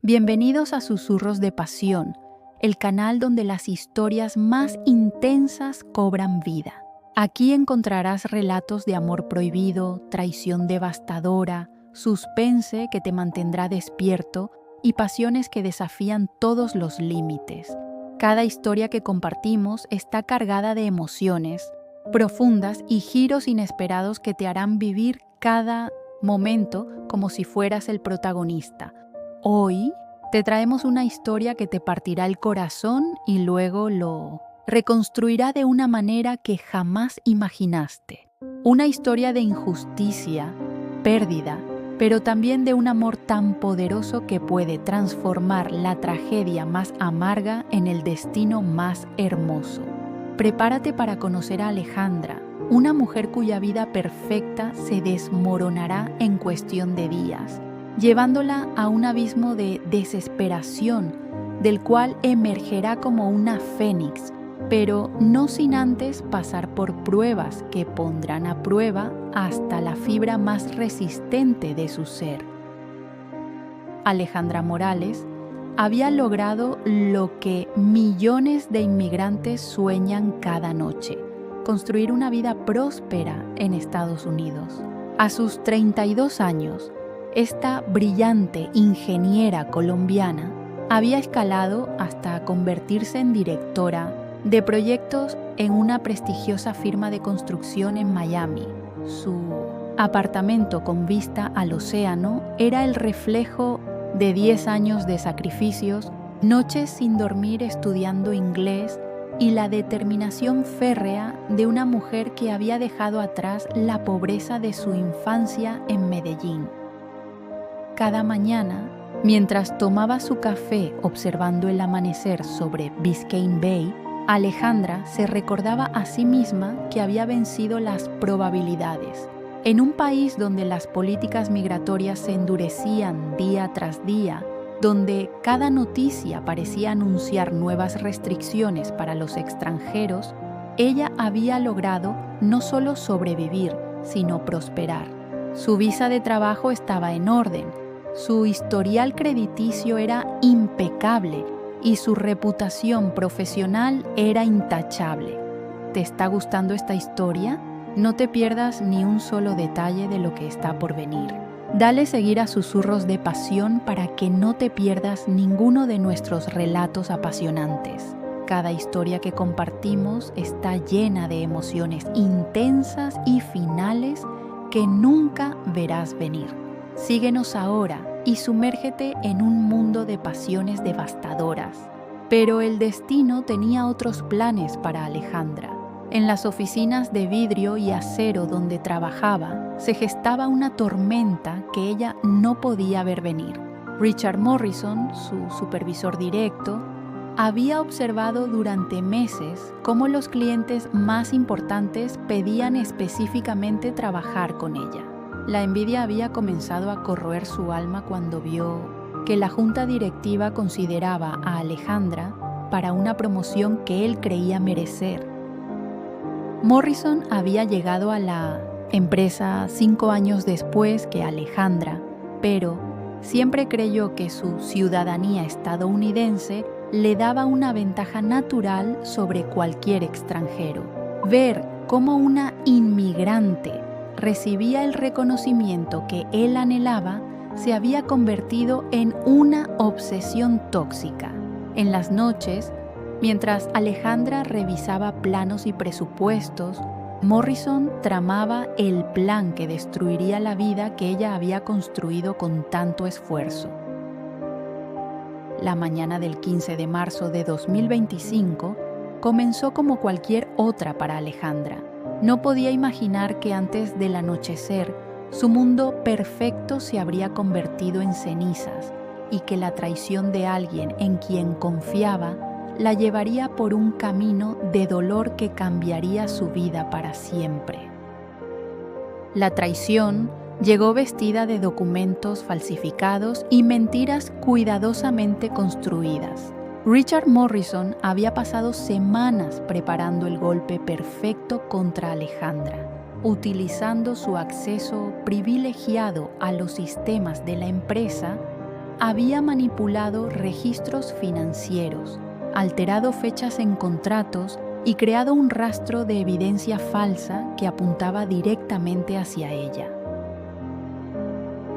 Bienvenidos a Susurros de Pasión, el canal donde las historias más intensas cobran vida. Aquí encontrarás relatos de amor prohibido, traición devastadora, suspense que te mantendrá despierto y pasiones que desafían todos los límites. Cada historia que compartimos está cargada de emociones profundas y giros inesperados que te harán vivir cada momento como si fueras el protagonista. Hoy te traemos una historia que te partirá el corazón y luego lo reconstruirá de una manera que jamás imaginaste. Una historia de injusticia, pérdida, pero también de un amor tan poderoso que puede transformar la tragedia más amarga en el destino más hermoso. Prepárate para conocer a Alejandra, una mujer cuya vida perfecta se desmoronará en cuestión de días, llevándola a un abismo de desesperación, del cual emergerá como una fénix, pero no sin antes pasar por pruebas que pondrán a prueba hasta la fibra más resistente de su ser. Alejandra Morales había logrado lo que millones de inmigrantes sueñan cada noche: construir una vida próspera en Estados Unidos. A sus 32 años, esta brillante ingeniera colombiana había escalado hasta convertirse en directora de proyectos en una prestigiosa firma de construcción en Miami. Su apartamento con vista al océano era el reflejo de 10 años de sacrificios, noches sin dormir estudiando inglés y la determinación férrea de una mujer que había dejado atrás la pobreza de su infancia en Medellín. Cada mañana, mientras tomaba su café observando el amanecer sobre Biscayne Bay, Alejandra se recordaba a sí misma que había vencido las probabilidades. En un país donde las políticas migratorias se endurecían día tras día, donde cada noticia parecía anunciar nuevas restricciones para los extranjeros, ella había logrado no solo sobrevivir, sino prosperar. Su visa de trabajo estaba en orden, su historial crediticio era impecable y su reputación profesional era intachable. ¿Te está gustando esta historia? No te pierdas ni un solo detalle de lo que está por venir. Dale seguir a Susurros de Pasión para que no te pierdas ninguno de nuestros relatos apasionantes. Cada historia que compartimos está llena de emociones intensas y finales que nunca verás venir. Síguenos ahora y sumérgete en un mundo de pasiones devastadoras. Pero el destino tenía otros planes para Alejandra. En las oficinas de vidrio y acero donde trabajaba, se gestaba una tormenta que ella no podía ver venir. Richard Morrison, su supervisor directo, había observado durante meses cómo los clientes más importantes pedían específicamente trabajar con ella. La envidia había comenzado a corroer su alma cuando vio que la junta directiva consideraba a Alejandra para una promoción que él creía merecer. Morrison había llegado a la empresa 5 años después que Alejandra, pero siempre creyó que su ciudadanía estadounidense le daba una ventaja natural sobre cualquier extranjero. Ver cómo una inmigrante recibía el reconocimiento que él anhelaba se había convertido en una obsesión tóxica. En las noches, mientras Alejandra revisaba planos y presupuestos, Morrison tramaba el plan que destruiría la vida que ella había construido con tanto esfuerzo. La mañana del 15 de marzo de 2025 comenzó como cualquier otra para Alejandra. No podía imaginar que antes del anochecer su mundo perfecto se habría convertido en cenizas y que la traición de alguien en quien confiaba la llevaría por un camino de dolor que cambiaría su vida para siempre. La traición llegó vestida de documentos falsificados y mentiras cuidadosamente construidas. Richard Morrison había pasado semanas preparando el golpe perfecto contra Alejandra, utilizando su acceso privilegiado a los sistemas de la empresa había manipulado registros financieros, alterado fechas en contratos y creado un rastro de evidencia falsa que apuntaba directamente hacia ella.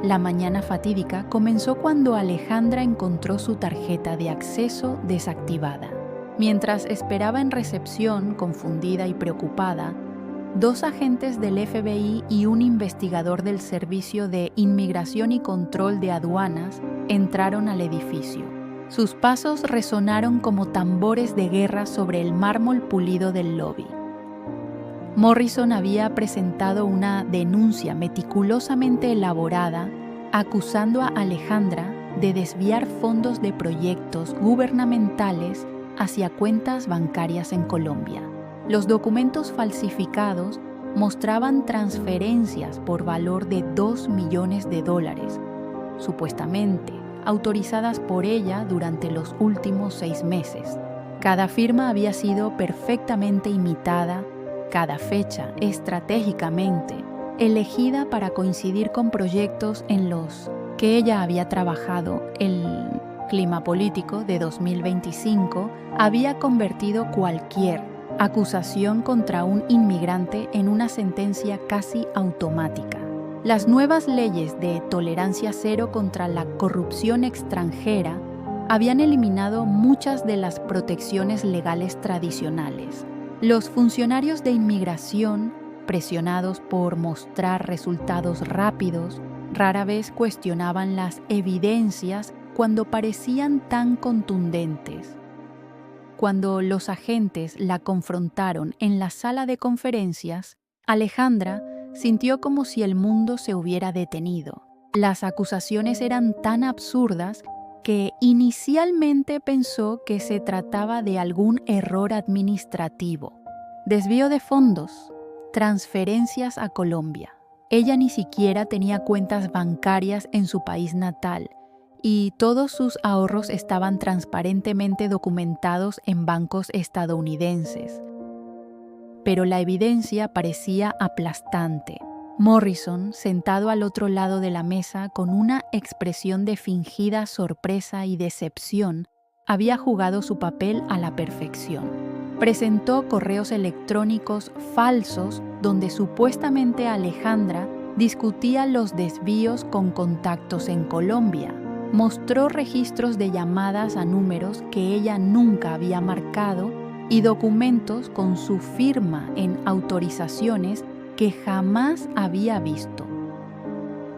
La mañana fatídica comenzó cuando Alejandra encontró su tarjeta de acceso desactivada. Mientras esperaba en recepción, confundida y preocupada, 2 agentes del FBI y un investigador del Servicio de Inmigración y Control de Aduanas entraron al edificio. Sus pasos resonaron como tambores de guerra sobre el mármol pulido del lobby. Morrison había presentado una denuncia meticulosamente elaborada acusando a Alejandra de desviar fondos de proyectos gubernamentales hacia cuentas bancarias en Colombia. Los documentos falsificados mostraban transferencias por valor de $2 millones, supuestamente autorizadas por ella durante los últimos 6 meses. Cada firma había sido perfectamente imitada, cada fecha estratégicamente elegida para coincidir con proyectos en los que ella había trabajado. El clima político de 2025 había convertido cualquier acusación contra un inmigrante en una sentencia casi automática. Las nuevas leyes de tolerancia cero contra la corrupción extranjera habían eliminado muchas de las protecciones legales tradicionales. Los funcionarios de inmigración, presionados por mostrar resultados rápidos, rara vez cuestionaban las evidencias cuando parecían tan contundentes. Cuando los agentes la confrontaron en la sala de conferencias, Alejandra sintió como si el mundo se hubiera detenido. Las acusaciones eran tan absurdas que inicialmente pensó que se trataba de algún error administrativo. Desvío de fondos, transferencias a Colombia. Ella ni siquiera tenía cuentas bancarias en su país natal y todos sus ahorros estaban transparentemente documentados en bancos estadounidenses. Pero la evidencia parecía aplastante. Morrison, sentado al otro lado de la mesa con una expresión de fingida sorpresa y decepción, había jugado su papel a la perfección. Presentó correos electrónicos falsos donde supuestamente Alejandra discutía los desvíos con contactos en Colombia. Mostró registros de llamadas a números que ella nunca había marcado y documentos con su firma en autorizaciones que jamás había visto.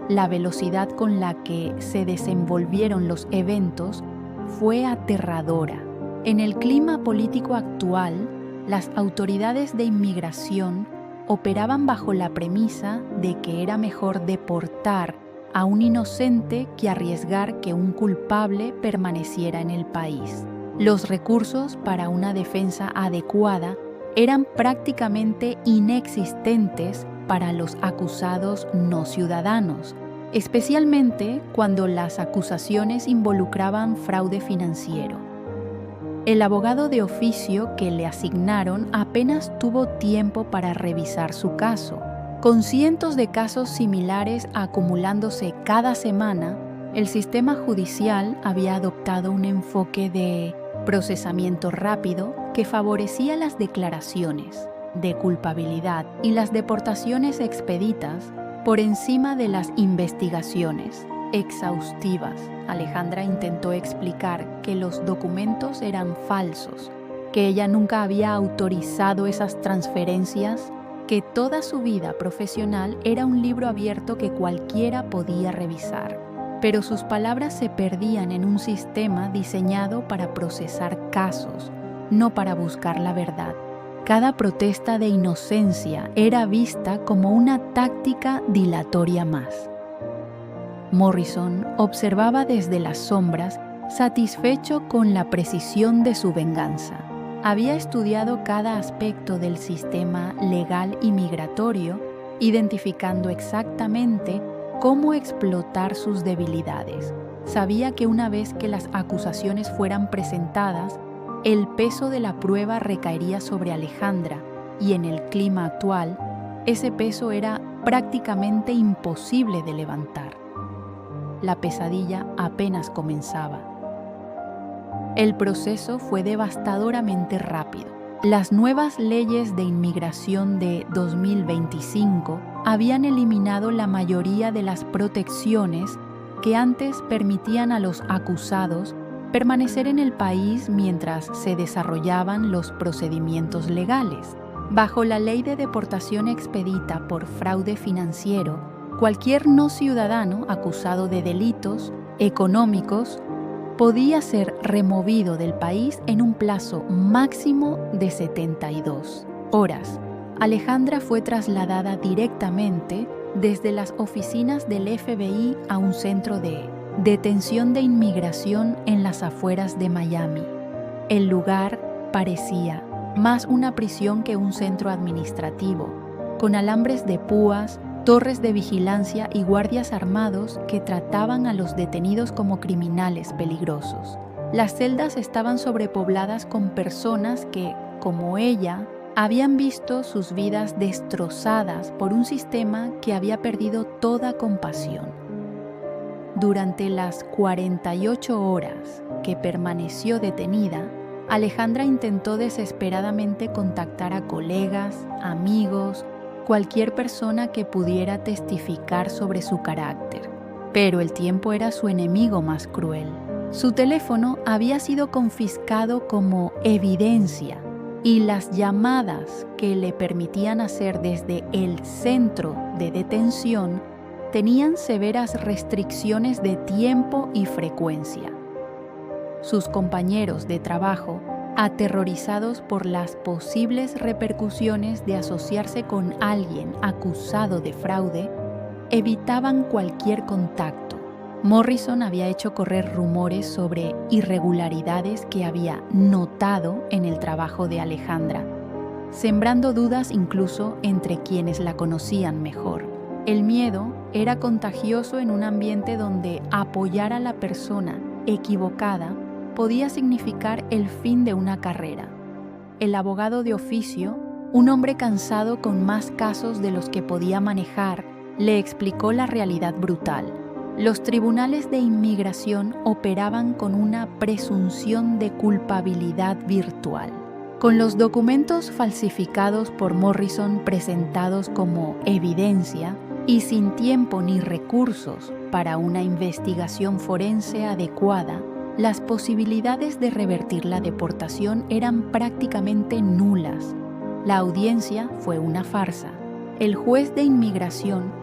La velocidad con la que se desenvolvieron los eventos fue aterradora. En el clima político actual, las autoridades de inmigración operaban bajo la premisa de que era mejor deportar a un inocente que arriesgar que un culpable permaneciera en el país. Los recursos para una defensa adecuada eran prácticamente inexistentes para los acusados no ciudadanos, especialmente cuando las acusaciones involucraban fraude financiero. El abogado de oficio que le asignaron apenas tuvo tiempo para revisar su caso. Con cientos de casos similares acumulándose cada semana, el sistema judicial había adoptado un enfoque de procesamiento rápido que favorecía las declaraciones de culpabilidad y las deportaciones expeditas por encima de las investigaciones exhaustivas. Alejandra intentó explicar que los documentos eran falsos, que ella nunca había autorizado esas transferencias, que toda su vida profesional era un libro abierto que cualquiera podía revisar. Pero sus palabras se perdían en un sistema diseñado para procesar casos, no para buscar la verdad. Cada protesta de inocencia era vista como una táctica dilatoria más. Morrison observaba desde las sombras, satisfecho con la precisión de su venganza. Había estudiado cada aspecto del sistema legal y migratorio, identificando exactamente cómo explotar sus debilidades. Sabía que una vez que las acusaciones fueran presentadas, el peso de la prueba recaería sobre Alejandra y en el clima actual, ese peso era prácticamente imposible de levantar. la pesadilla apenas comenzaba. El proceso fue devastadoramente rápido. Las nuevas leyes de inmigración de 2025 habían eliminado la mayoría de las protecciones que antes permitían a los acusados permanecer en el país mientras se desarrollaban los procedimientos legales. Bajo la ley de deportación expedita por fraude financiero, cualquier no ciudadano acusado de delitos económicos podía ser removido del país en un plazo máximo de 72 horas. Alejandra fue trasladada directamente desde las oficinas del FBI a un centro de detención de inmigración en las afueras de Miami. El lugar parecía más una prisión que un centro administrativo, con alambres de púas, torres de vigilancia y guardias armados que trataban a los detenidos como criminales peligrosos. Las celdas estaban sobrepobladas con personas que, como ella, habían visto sus vidas destrozadas por un sistema que había perdido toda compasión. Durante las 48 horas que permaneció detenida, Alejandra intentó desesperadamente contactar a colegas, amigos, cualquier persona que pudiera testificar sobre su carácter. Pero el tiempo era su enemigo más cruel. Su teléfono había sido confiscado como evidencia y las llamadas que le permitían hacer desde el centro de detención tenían severas restricciones de tiempo y frecuencia. Sus compañeros de trabajo, aterrorizados por las posibles repercusiones de asociarse con alguien acusado de fraude, evitaban cualquier contacto. Morrison había hecho correr rumores sobre irregularidades que había notado en el trabajo de Alejandra, sembrando dudas incluso entre quienes la conocían mejor. El miedo era contagioso en un ambiente donde apoyar a la persona equivocada podía significar el fin de una carrera. El abogado de oficio, un hombre cansado con más casos de los que podía manejar, le explicó la realidad brutal. Los tribunales de inmigración operaban con una presunción de culpabilidad virtual. Con los documentos falsificados por Morrison presentados como evidencia y sin tiempo ni recursos para una investigación forense adecuada, las posibilidades de revertir la deportación eran prácticamente nulas. La audiencia fue una farsa. El juez de inmigración,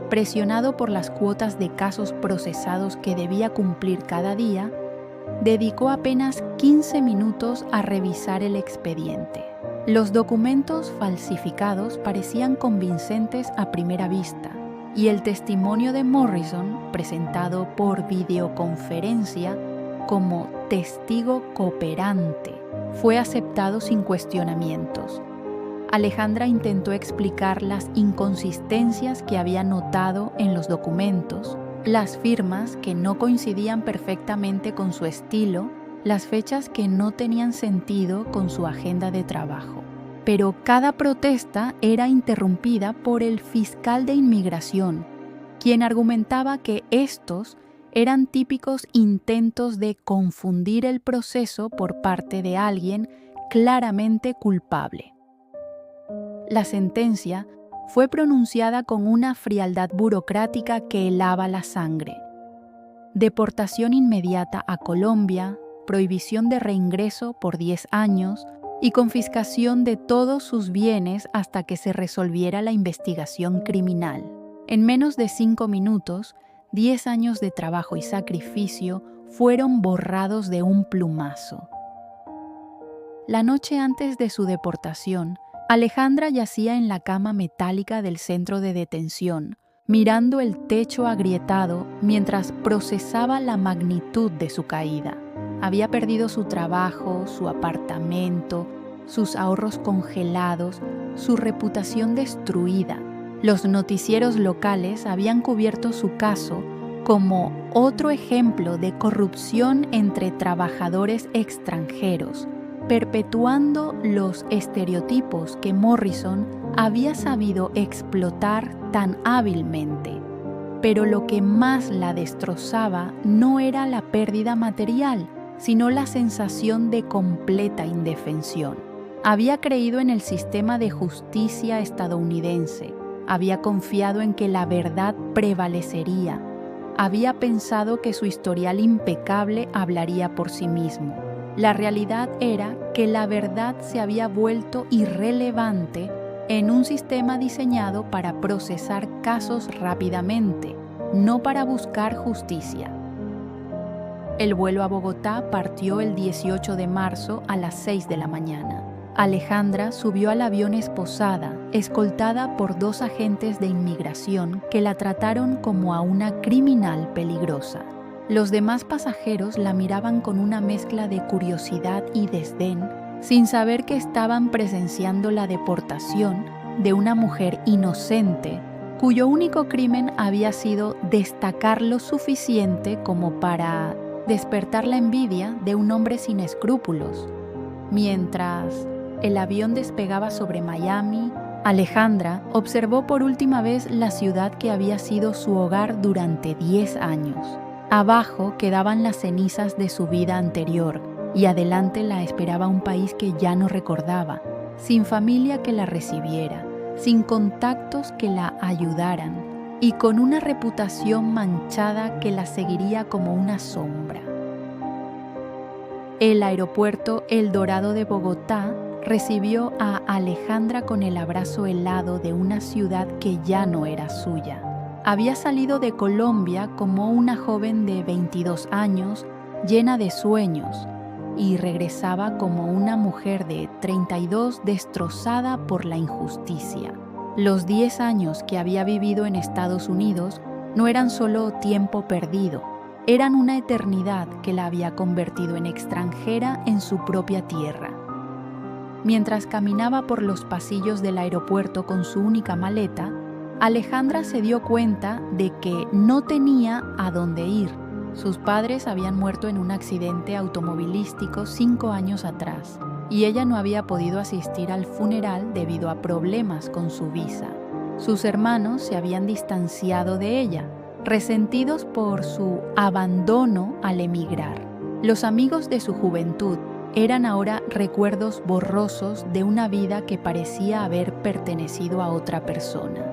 presionado por las cuotas de casos procesados que debía cumplir cada día, dedicó apenas 15 minutos a revisar el expediente. Los documentos falsificados parecían convincentes a primera vista, y el testimonio de Morrison, presentado por videoconferencia como testigo cooperante, fue aceptado sin cuestionamientos. Alejandra intentó explicar las inconsistencias que había notado en los documentos, las firmas que no coincidían perfectamente con su estilo, las fechas que no tenían sentido con su agenda de trabajo. Pero cada protesta era interrumpida por el fiscal de inmigración, quien argumentaba que estos eran típicos intentos de confundir el proceso por parte de alguien claramente culpable. La sentencia fue pronunciada con una frialdad burocrática que helaba la sangre. Deportación inmediata a Colombia, prohibición de reingreso por 10 años y confiscación de todos sus bienes hasta que se resolviera la investigación criminal. En menos de 5 minutos, 10 años de trabajo y sacrificio fueron borrados de un plumazo. La noche antes de su deportación, Alejandra yacía en la cama metálica del centro de detención, mirando el techo agrietado mientras procesaba la magnitud de su caída. Había perdido su trabajo, su apartamento, sus ahorros congelados, su reputación destruida. Los noticieros locales habían cubierto su caso como otro ejemplo de corrupción entre trabajadores extranjeros, perpetuando los estereotipos que Morrison había sabido explotar tan hábilmente. Pero lo que más la destrozaba no era la pérdida material, sino la sensación de completa indefensión. Había creído en el sistema de justicia estadounidense, había confiado en que la verdad prevalecería, había pensado que su historial impecable hablaría por sí mismo. La realidad era que la verdad se había vuelto irrelevante en un sistema diseñado para procesar casos rápidamente, no para buscar justicia. El vuelo a Bogotá partió el 18 de marzo a las 6 de la mañana. Alejandra subió al avión esposada, escoltada por 2 agentes de inmigración que la trataron como a una criminal peligrosa. Los demás pasajeros la miraban con una mezcla de curiosidad y desdén, sin saber que estaban presenciando la deportación de una mujer inocente, cuyo único crimen había sido destacar lo suficiente como para despertar la envidia de un hombre sin escrúpulos. Mientras el avión despegaba sobre Miami, Alejandra observó por última vez la ciudad que había sido su hogar durante 10 años. Abajo quedaban las cenizas de su vida anterior y adelante la esperaba un país que ya no recordaba, sin familia que la recibiera, sin contactos que la ayudaran y con una reputación manchada que la seguiría como una sombra. El aeropuerto El Dorado de Bogotá recibió a Alejandra con el abrazo helado de una ciudad que ya no era suya. Había salido de Colombia como una joven de 22 años, llena de sueños, y regresaba como una mujer de 32 destrozada por la injusticia. Los 10 años que había vivido en Estados Unidos no eran solo tiempo perdido, eran una eternidad que la había convertido en extranjera en su propia tierra. Mientras caminaba por los pasillos del aeropuerto con su única maleta, Alejandra se dio cuenta de que no tenía a dónde ir. Sus padres habían muerto en un accidente automovilístico 5 años atrás, y ella no había podido asistir al funeral debido a problemas con su visa. Sus hermanos se habían distanciado de ella, resentidos por su abandono al emigrar. Los amigos de su juventud eran ahora recuerdos borrosos de una vida que parecía haber pertenecido a otra persona.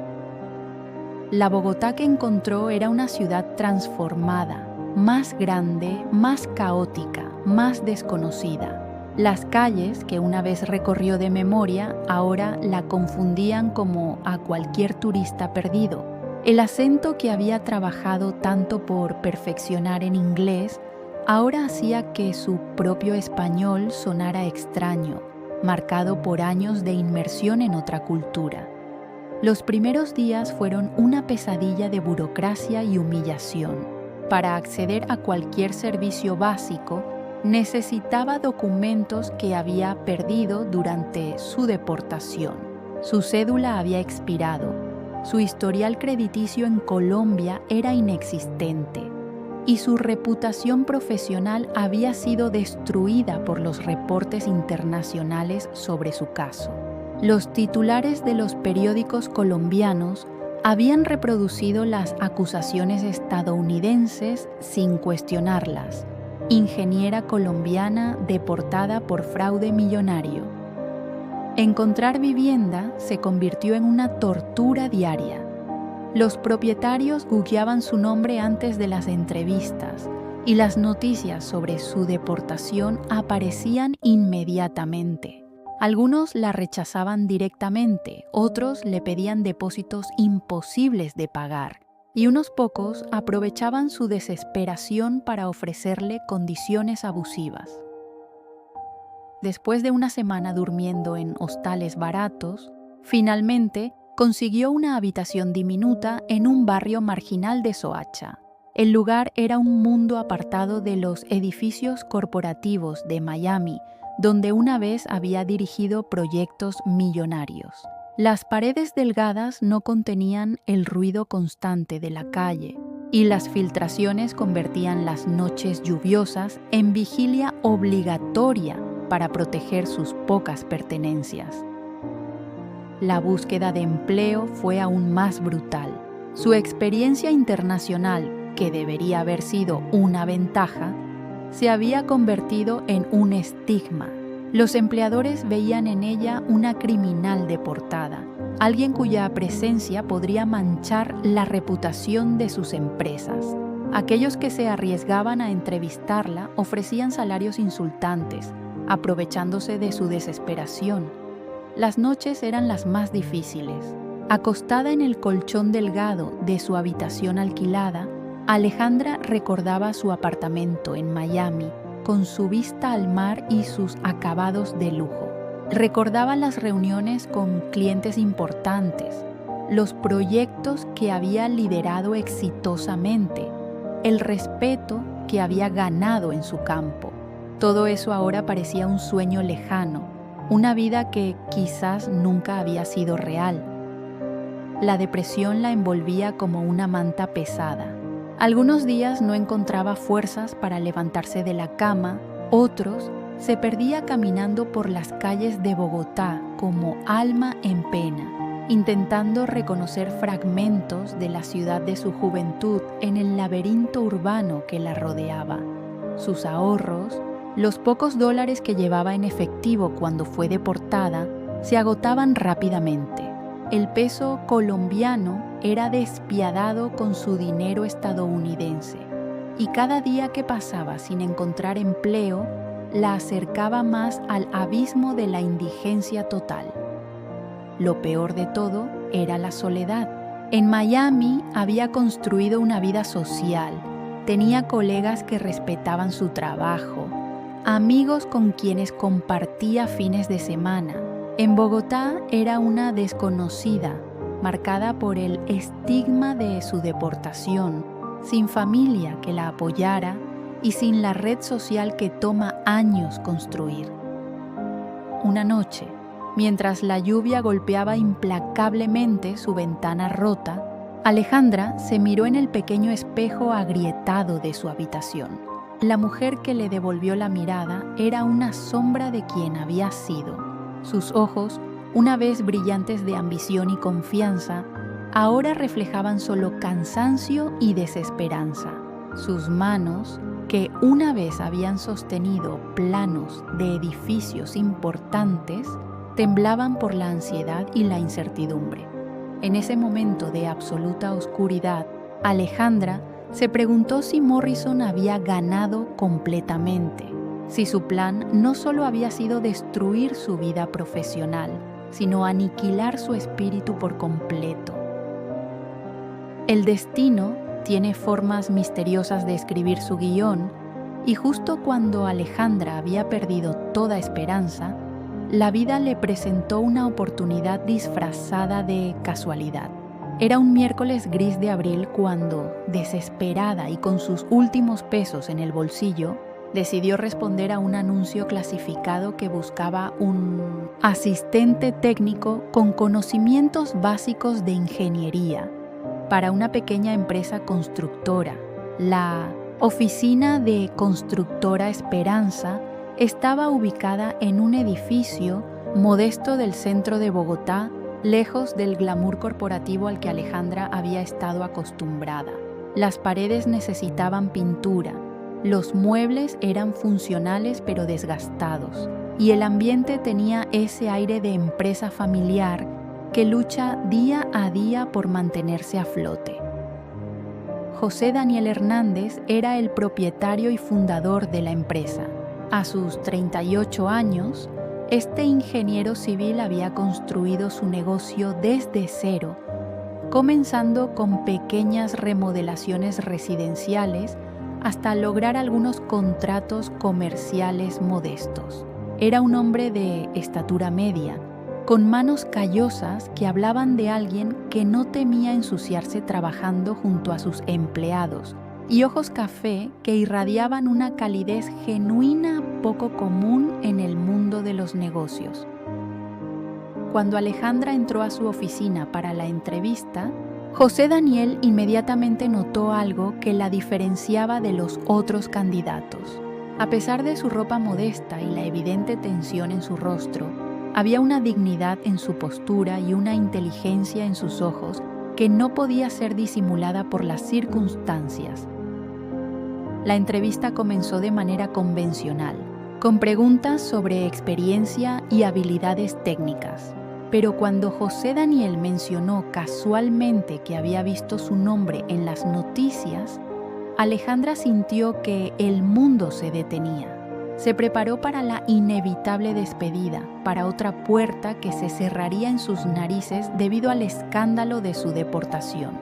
La Bogotá que encontró era una ciudad transformada, más grande, más caótica, más desconocida. Las calles que una vez recorrió de memoria ahora la confundían como a cualquier turista perdido. El acento que había trabajado tanto por perfeccionar en inglés ahora hacía que su propio español sonara extraño, marcado por años de inmersión en otra cultura. Los primeros días fueron una pesadilla de burocracia y humillación. Para acceder a cualquier servicio básico, necesitaba documentos que había perdido durante su deportación. Su cédula había expirado, su historial crediticio en Colombia era inexistente y su reputación profesional había sido destruida por los reportes internacionales sobre su caso. Los titulares de los periódicos colombianos habían reproducido las acusaciones estadounidenses sin cuestionarlas. Ingeniera colombiana deportada por fraude millonario. Encontrar vivienda se convirtió en una tortura diaria. Los propietarios googleaban su nombre antes de las entrevistas y las noticias sobre su deportación aparecían inmediatamente. Algunos la rechazaban directamente, otros le pedían depósitos imposibles de pagar, y unos pocos aprovechaban su desesperación para ofrecerle condiciones abusivas. Después de una semana durmiendo en hostales baratos, finalmente consiguió una habitación diminuta en un barrio marginal de Soacha. El lugar era un mundo apartado de los edificios corporativos de Miami, donde una vez había dirigido proyectos millonarios. Las paredes delgadas no contenían el ruido constante de la calle, y las filtraciones convertían las noches lluviosas en vigilia obligatoria para proteger sus pocas pertenencias. La búsqueda de empleo fue aún más brutal. Su experiencia internacional, que debería haber sido una ventaja, se había convertido en un estigma. Los empleadores veían en ella una criminal deportada, alguien cuya presencia podría manchar la reputación de sus empresas. Aquellos que se arriesgaban a entrevistarla ofrecían salarios insultantes, aprovechándose de su desesperación. Las noches eran las más difíciles. Acostada en el colchón delgado de su habitación alquilada, Alejandra recordaba su apartamento en Miami, con su vista al mar y sus acabados de lujo. Recordaba las reuniones con clientes importantes, los proyectos que había liderado exitosamente, el respeto que había ganado en su campo. Todo eso ahora parecía un sueño lejano, una vida que quizás nunca había sido real. La depresión la envolvía como una manta pesada. Algunos días no encontraba fuerzas para levantarse de la cama, otros se perdía caminando por las calles de Bogotá como alma en pena, intentando reconocer fragmentos de la ciudad de su juventud en el laberinto urbano que la rodeaba. Sus ahorros, los pocos dólares que llevaba en efectivo cuando fue deportada, se agotaban rápidamente. El peso colombiano era despiadado con su dinero estadounidense, y cada día que pasaba sin encontrar empleo la acercaba más al abismo de la indigencia total. Lo peor de todo era la soledad. En Miami había construido una vida social, tenía colegas que respetaban su trabajo, amigos con quienes compartía fines de semana. En Bogotá era una desconocida, marcada por el estigma de su deportación, sin familia que la apoyara y sin la red social que toma años construir. Una noche, mientras la lluvia golpeaba implacablemente su ventana rota, Alejandra se miró en el pequeño espejo agrietado de su habitación. La mujer que le devolvió la mirada era una sombra de quien había sido. Sus ojos, una vez brillantes de ambición y confianza, ahora reflejaban solo cansancio y desesperanza. Sus manos, que una vez habían sostenido planos de edificios importantes, temblaban por la ansiedad y la incertidumbre. En ese momento de absoluta oscuridad, Alejandra se preguntó si Morrison había ganado completamente, si su plan no solo había sido destruir su vida profesional, sino aniquilar su espíritu por completo. El destino tiene formas misteriosas de escribir su guión, y justo cuando Alejandra había perdido toda esperanza, la vida le presentó una oportunidad disfrazada de casualidad. Era un miércoles gris de abril cuando, desesperada y con sus últimos pesos en el bolsillo, decidió responder a un anuncio clasificado que buscaba un asistente técnico con conocimientos básicos de ingeniería para una pequeña empresa constructora. La oficina de Constructora Esperanza estaba ubicada en un edificio modesto del centro de Bogotá, lejos del glamour corporativo al que Alejandra había estado acostumbrada. Las paredes necesitaban pintura, los muebles eran funcionales pero desgastados, y el ambiente tenía ese aire de empresa familiar que lucha día a día por mantenerse a flote. José Daniel Hernández era el propietario y fundador de la empresa. A sus 38 años, este ingeniero civil había construido su negocio desde cero, comenzando con pequeñas remodelaciones residenciales hasta lograr algunos contratos comerciales modestos. Era un hombre de estatura media, con manos callosas que hablaban de alguien que no temía ensuciarse trabajando junto a sus empleados, y ojos café que irradiaban una calidez genuina poco común en el mundo de los negocios. Cuando Alejandra entró a su oficina para la entrevista, José Daniel inmediatamente notó algo que la diferenciaba de los otros candidatos. A pesar de su ropa modesta y la evidente tensión en su rostro, había una dignidad en su postura y una inteligencia en sus ojos que no podía ser disimulada por las circunstancias. La entrevista comenzó de manera convencional, con preguntas sobre experiencia y habilidades técnicas. Pero cuando José Daniel mencionó casualmente que había visto su nombre en las noticias, Alejandra sintió que el mundo se detenía. Se preparó para la inevitable despedida, para otra puerta que se cerraría en sus narices debido al escándalo de su deportación.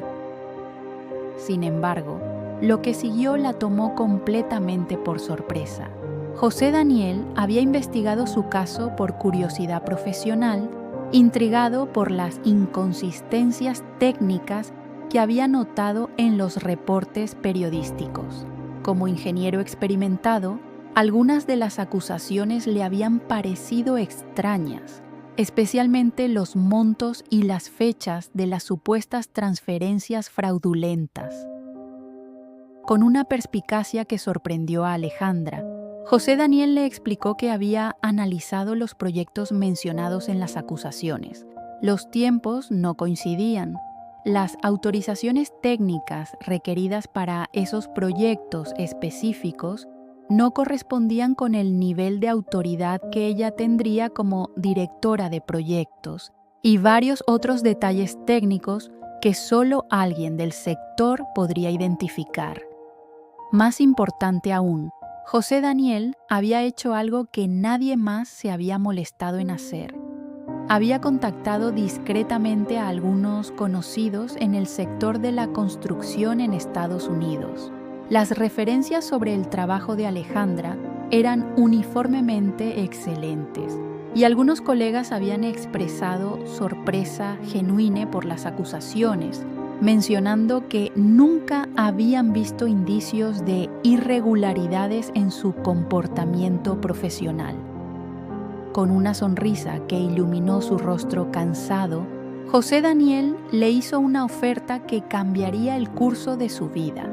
Sin embargo, lo que siguió la tomó completamente por sorpresa. José Daniel había investigado su caso por curiosidad profesional, intrigado por las inconsistencias técnicas que había notado en los reportes periodísticos. Como ingeniero experimentado, algunas de las acusaciones le habían parecido extrañas, especialmente los montos y las fechas de las supuestas transferencias fraudulentas. Con una perspicacia que sorprendió a Alejandra, José Daniel le explicó que había analizado los proyectos mencionados en las acusaciones. Los tiempos no coincidían. Las autorizaciones técnicas requeridas para esos proyectos específicos no correspondían con el nivel de autoridad que ella tendría como directora de proyectos y varios otros detalles técnicos que solo alguien del sector podría identificar. Más importante aún, José Daniel había hecho algo que nadie más se había molestado en hacer. Había contactado discretamente a algunos conocidos en el sector de la construcción en Estados Unidos. Las referencias sobre el trabajo de Alejandra eran uniformemente excelentes, y algunos colegas habían expresado sorpresa genuina por las acusaciones, mencionando que nunca habían visto indicios de irregularidades en su comportamiento profesional. Con una sonrisa que iluminó su rostro cansado, José Daniel le hizo una oferta que cambiaría el curso de su vida.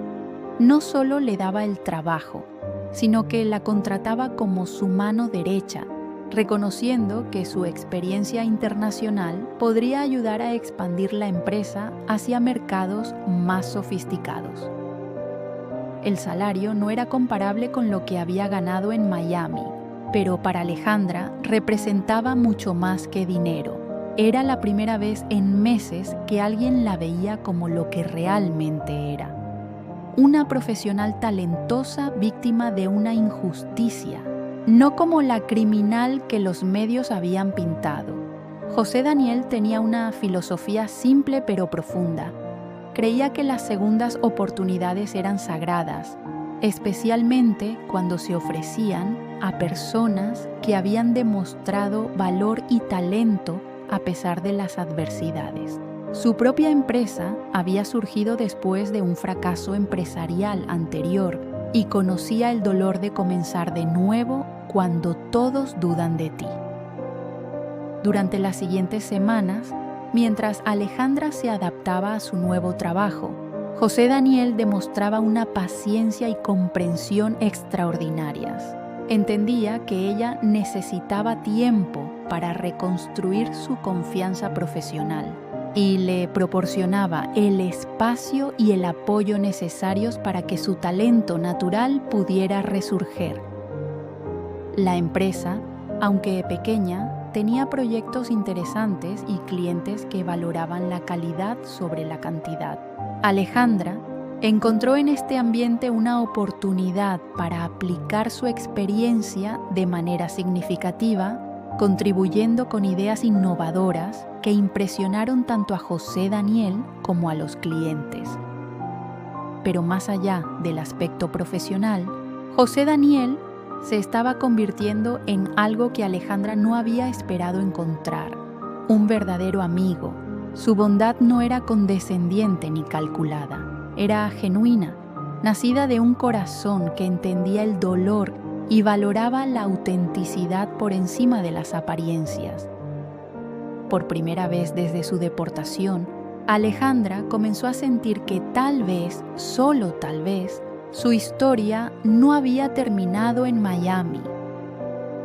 No solo le daba el trabajo, sino que la contrataba como su mano derecha, reconociendo que su experiencia internacional podría ayudar a expandir la empresa hacia mercados más sofisticados. El salario no era comparable con lo que había ganado en Miami, pero para Alejandra representaba mucho más que dinero. Era la primera vez en meses que alguien la veía como lo que realmente era. Una profesional talentosa víctima de una injusticia, no como la criminal que los medios habían pintado. José Daniel tenía una filosofía simple pero profunda. Creía que las segundas oportunidades eran sagradas, especialmente cuando se ofrecían a personas que habían demostrado valor y talento a pesar de las adversidades. Su propia empresa había surgido después de un fracaso empresarial anterior y conocía el dolor de comenzar de nuevo cuando todos dudan de ti. Durante las siguientes semanas, mientras Alejandra se adaptaba a su nuevo trabajo, José Daniel demostraba una paciencia y comprensión extraordinarias. Entendía que ella necesitaba tiempo para reconstruir su confianza profesional y le proporcionaba el espacio y el apoyo necesarios para que su talento natural pudiera resurgir. La empresa, aunque pequeña, tenía proyectos interesantes y clientes que valoraban la calidad sobre la cantidad. Alejandra encontró en este ambiente una oportunidad para aplicar su experiencia de manera significativa, contribuyendo con ideas innovadoras que impresionaron tanto a José Daniel como a los clientes. Pero más allá del aspecto profesional, José Daniel se estaba convirtiendo en algo que Alejandra no había esperado encontrar, un verdadero amigo. Su bondad no era condescendiente ni calculada, era genuina, nacida de un corazón que entendía el dolor y valoraba la autenticidad por encima de las apariencias. Por primera vez desde su deportación, Alejandra comenzó a sentir que tal vez, solo tal vez, su historia no había terminado en Miami,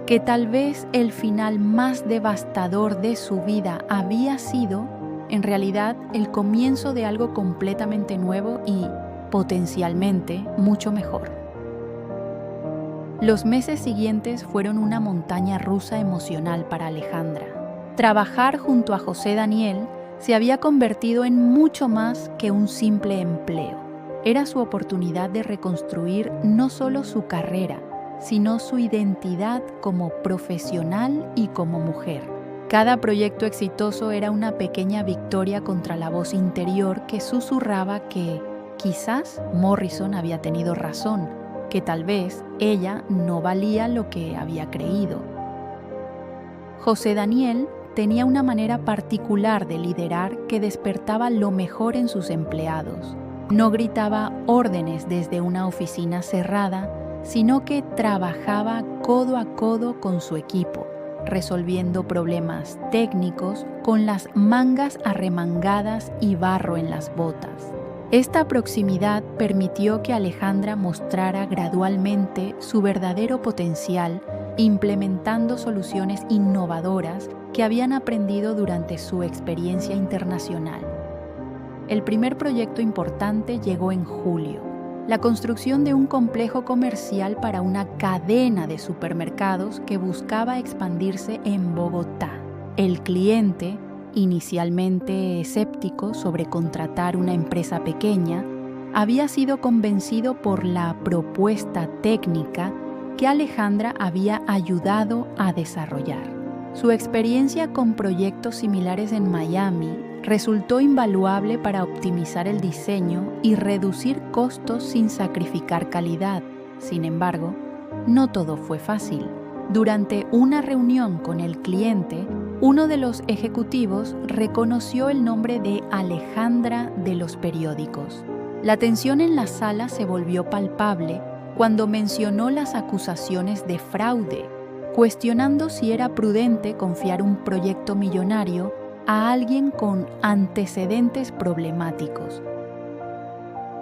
que tal vez el final más devastador de su vida había sido en realidad el comienzo de algo completamente nuevo y, potencialmente, mucho mejor. Los meses siguientes fueron una montaña rusa emocional para Alejandra. Trabajar junto a José Daniel se había convertido en mucho más que un simple empleo. Era su oportunidad de reconstruir no solo su carrera, sino su identidad como profesional y como mujer. Cada proyecto exitoso era una pequeña victoria contra la voz interior que susurraba que quizás Morrison había tenido razón, que tal vez ella no valía lo que había creído. José Daniel tenía una manera particular de liderar que despertaba lo mejor en sus empleados. No gritaba órdenes desde una oficina cerrada, sino que trabajaba codo a codo con su equipo, resolviendo problemas técnicos con las mangas arremangadas y barro en las botas. Esta proximidad permitió que Alejandra mostrara gradualmente su verdadero potencial, implementando soluciones innovadoras que habían aprendido durante su experiencia internacional. El primer proyecto importante llegó en julio: la construcción de un complejo comercial para una cadena de supermercados que buscaba expandirse en Bogotá. El cliente, inicialmente escéptico sobre contratar una empresa pequeña, había sido convencido por la propuesta técnica que Alejandra había ayudado a desarrollar. Su experiencia con proyectos similares en Miami resultó invaluable para optimizar el diseño y reducir costos sin sacrificar calidad. Sin embargo, no todo fue fácil. Durante una reunión con el cliente, uno de los ejecutivos reconoció el nombre de Alejandra de los periódicos. La tensión en la sala se volvió palpable cuando mencionó las acusaciones de fraude, cuestionando si era prudente confiar un proyecto millonario a alguien con antecedentes problemáticos.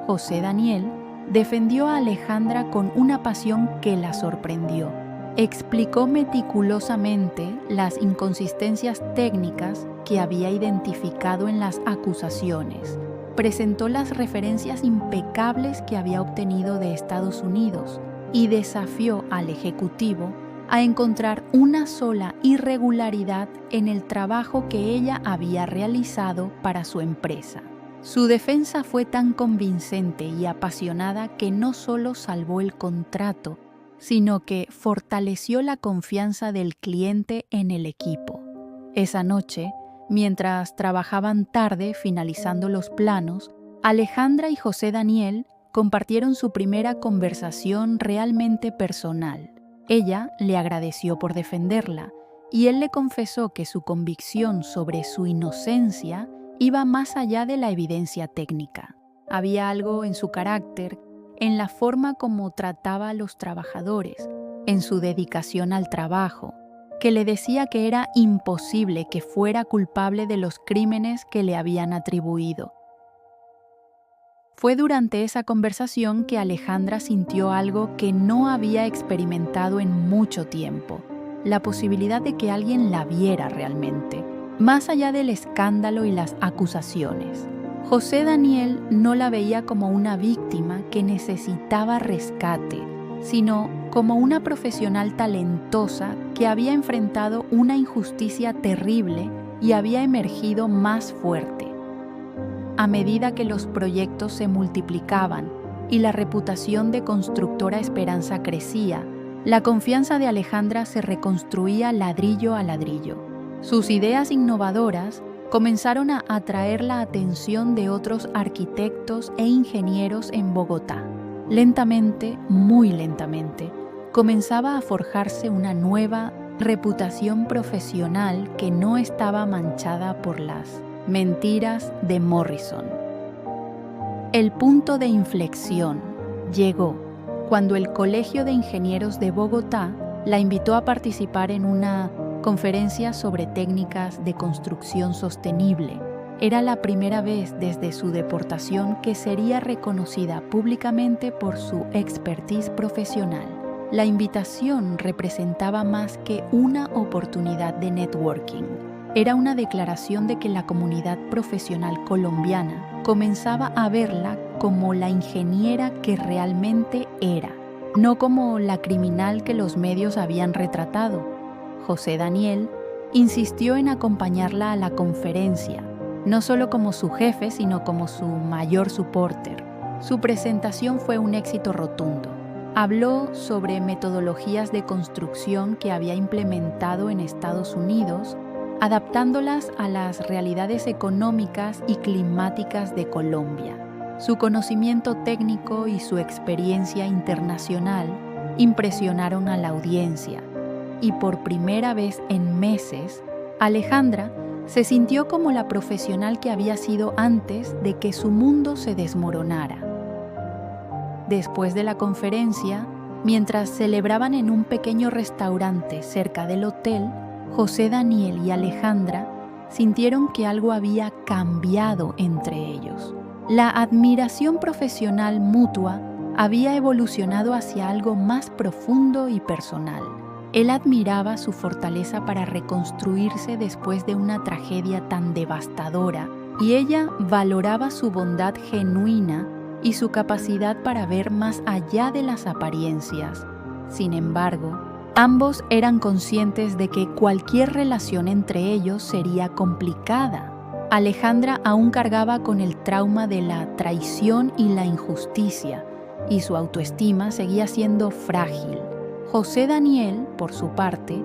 José Daniel defendió a Alejandra con una pasión que la sorprendió. Explicó meticulosamente las inconsistencias técnicas que había identificado en las acusaciones. Presentó las referencias impecables que había obtenido de Estados Unidos y desafió al ejecutivo a encontrar una sola irregularidad en el trabajo que ella había realizado para su empresa. Su defensa fue tan convincente y apasionada que no solo salvó el contrato, sino que fortaleció la confianza del cliente en el equipo. Esa noche, mientras trabajaban tarde finalizando los planos, Alejandra y José Daniel compartieron su primera conversación realmente personal. Ella le agradeció por defenderla y él le confesó que su convicción sobre su inocencia iba más allá de la evidencia técnica. Había algo en su carácter, en la forma como trataba a los trabajadores, en su dedicación al trabajo, que le decía que era imposible que fuera culpable de los crímenes que le habían atribuido. Fue durante esa conversación que Alejandra sintió algo que no había experimentado en mucho tiempo: la posibilidad de que alguien la viera realmente, más allá del escándalo y las acusaciones. José Daniel no la veía como una víctima que necesitaba rescate, sino como una profesional talentosa que había enfrentado una injusticia terrible y había emergido más fuerte. A medida que los proyectos se multiplicaban y la reputación de Constructora Esperanza crecía, la confianza de Alejandra se reconstruía ladrillo a ladrillo. Sus ideas innovadoras comenzaron a atraer la atención de otros arquitectos e ingenieros en Bogotá. Lentamente, muy lentamente, comenzaba a forjarse una nueva reputación profesional que no estaba manchada por las mentiras de Morrison. El punto de inflexión llegó cuando el Colegio de Ingenieros de Bogotá la invitó a participar en una conferencia sobre técnicas de construcción sostenible. Era la primera vez desde su deportación que sería reconocida públicamente por su expertise profesional. La invitación representaba más que una oportunidad de networking. era una declaración de que la comunidad profesional colombiana comenzaba a verla como la ingeniera que realmente era, no como la criminal que los medios habían retratado. José Daniel insistió en acompañarla a la conferencia, no solo como su jefe, sino como su mayor supporter. Su presentación fue un éxito rotundo. Habló sobre metodologías de construcción que había implementado en Estados Unidos, adaptándolas a las realidades económicas y climáticas de Colombia. Su conocimiento técnico y su experiencia internacional impresionaron a la audiencia, y por primera vez en meses, Alejandra se sintió como la profesional que había sido antes de que su mundo se desmoronara. Después de la conferencia, mientras celebraban en un pequeño restaurante cerca del hotel, José Daniel y Alejandra sintieron que algo había cambiado entre ellos. La admiración profesional mutua había evolucionado hacia algo más profundo y personal. Él admiraba su fortaleza para reconstruirse después de una tragedia tan devastadora, y ella valoraba su bondad genuina y su capacidad para ver más allá de las apariencias. Sin embargo, ambos eran conscientes de que cualquier relación entre ellos sería complicada. Alejandra aún cargaba con el trauma de la traición y la injusticia, y su autoestima seguía siendo frágil. José Daniel, por su parte,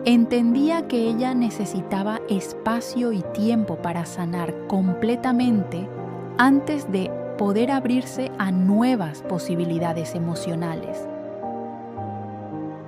entendía que ella necesitaba espacio y tiempo para sanar completamente antes de poder abrirse a nuevas posibilidades emocionales.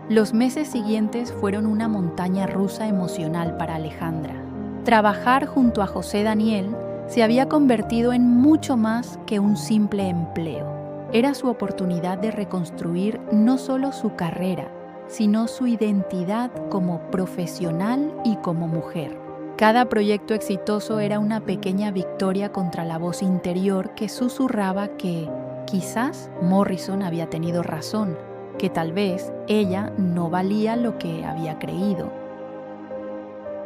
Los meses siguientes fueron una montaña rusa emocional para Alejandra. Trabajar junto a José Daniel se había convertido en mucho más que un simple empleo. Era su oportunidad de reconstruir no solo su carrera, sino su identidad como profesional y como mujer. Cada proyecto exitoso era una pequeña victoria contra la voz interior que susurraba que quizás Morrison había tenido razón, que tal vez ella no valía lo que había creído.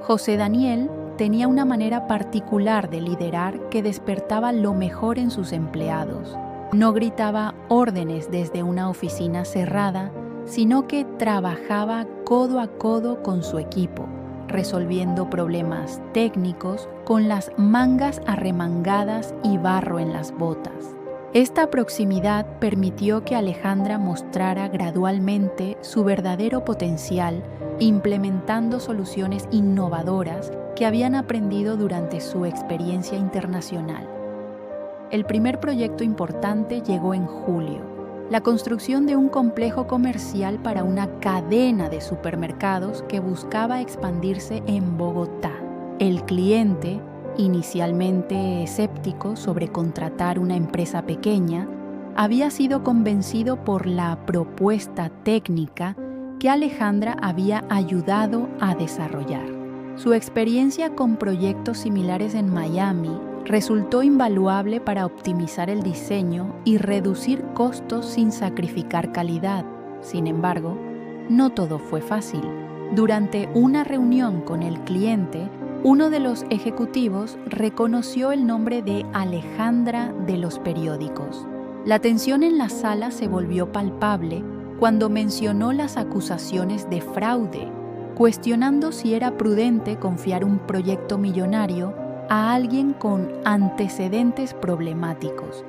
José Daniel tenía una manera particular de liderar que despertaba lo mejor en sus empleados. No gritaba órdenes desde una oficina cerrada, sino que trabajaba codo a codo con su equipo, resolviendo problemas técnicos con las mangas arremangadas y barro en las botas. Esta proximidad permitió que Alejandra mostrara gradualmente su verdadero potencial, implementando soluciones innovadoras que habían aprendido durante su experiencia internacional. El primer proyecto importante llegó en julio: la construcción de un complejo comercial para una cadena de supermercados que buscaba expandirse en Bogotá. El cliente, inicialmente escéptico sobre contratar una empresa pequeña, había sido convencido por la propuesta técnica que Alejandra había ayudado a desarrollar. Su experiencia con proyectos similares en Miami resultó invaluable para optimizar el diseño y reducir costos sin sacrificar calidad. Sin embargo, no todo fue fácil. Durante una reunión con el cliente, uno de los ejecutivos reconoció el nombre de Alejandra de los periódicos. La tensión en la sala se volvió palpable cuando mencionó las acusaciones de fraude, cuestionando si era prudente confiar un proyecto millonario a alguien con antecedentes problemáticos.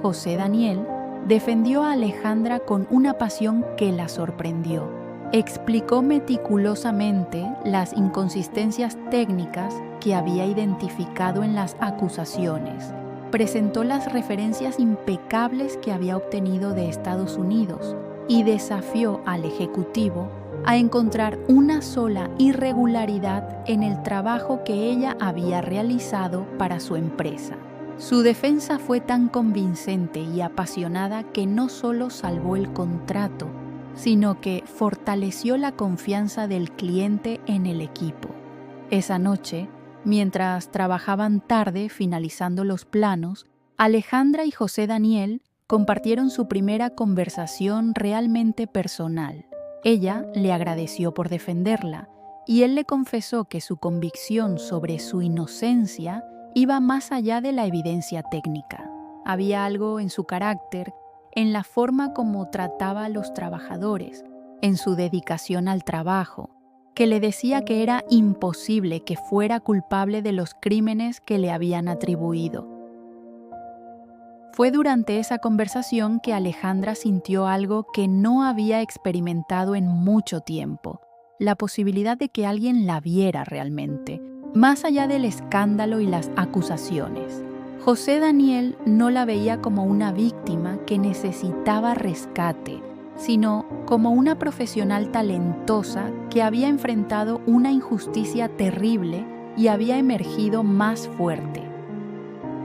José Daniel defendió a Alejandra con una pasión que la sorprendió. Explicó meticulosamente las inconsistencias técnicas que había identificado en las acusaciones. Presentó las referencias impecables que había obtenido de Estados Unidos y desafió al ejecutivo a encontrar una sola irregularidad en el trabajo que ella había realizado para su empresa. Su defensa fue tan convincente y apasionada que no solo salvó el contrato, sino que fortaleció la confianza del cliente en el equipo. Esa noche, mientras trabajaban tarde finalizando los planos, Alejandra y José Daniel compartieron su primera conversación realmente personal. Ella le agradeció por defenderla y él le confesó que su convicción sobre su inocencia iba más allá de la evidencia técnica. Había algo en su carácter, en la forma como trataba a los trabajadores, en su dedicación al trabajo, que le decía que era imposible que fuera culpable de los crímenes que le habían atribuido. Fue durante esa conversación que Alejandra sintió algo que no había experimentado en mucho tiempo, la posibilidad de que alguien la viera realmente, más allá del escándalo y las acusaciones. José Daniel no la veía como una víctima que necesitaba rescate, sino como una profesional talentosa que había enfrentado una injusticia terrible y había emergido más fuerte.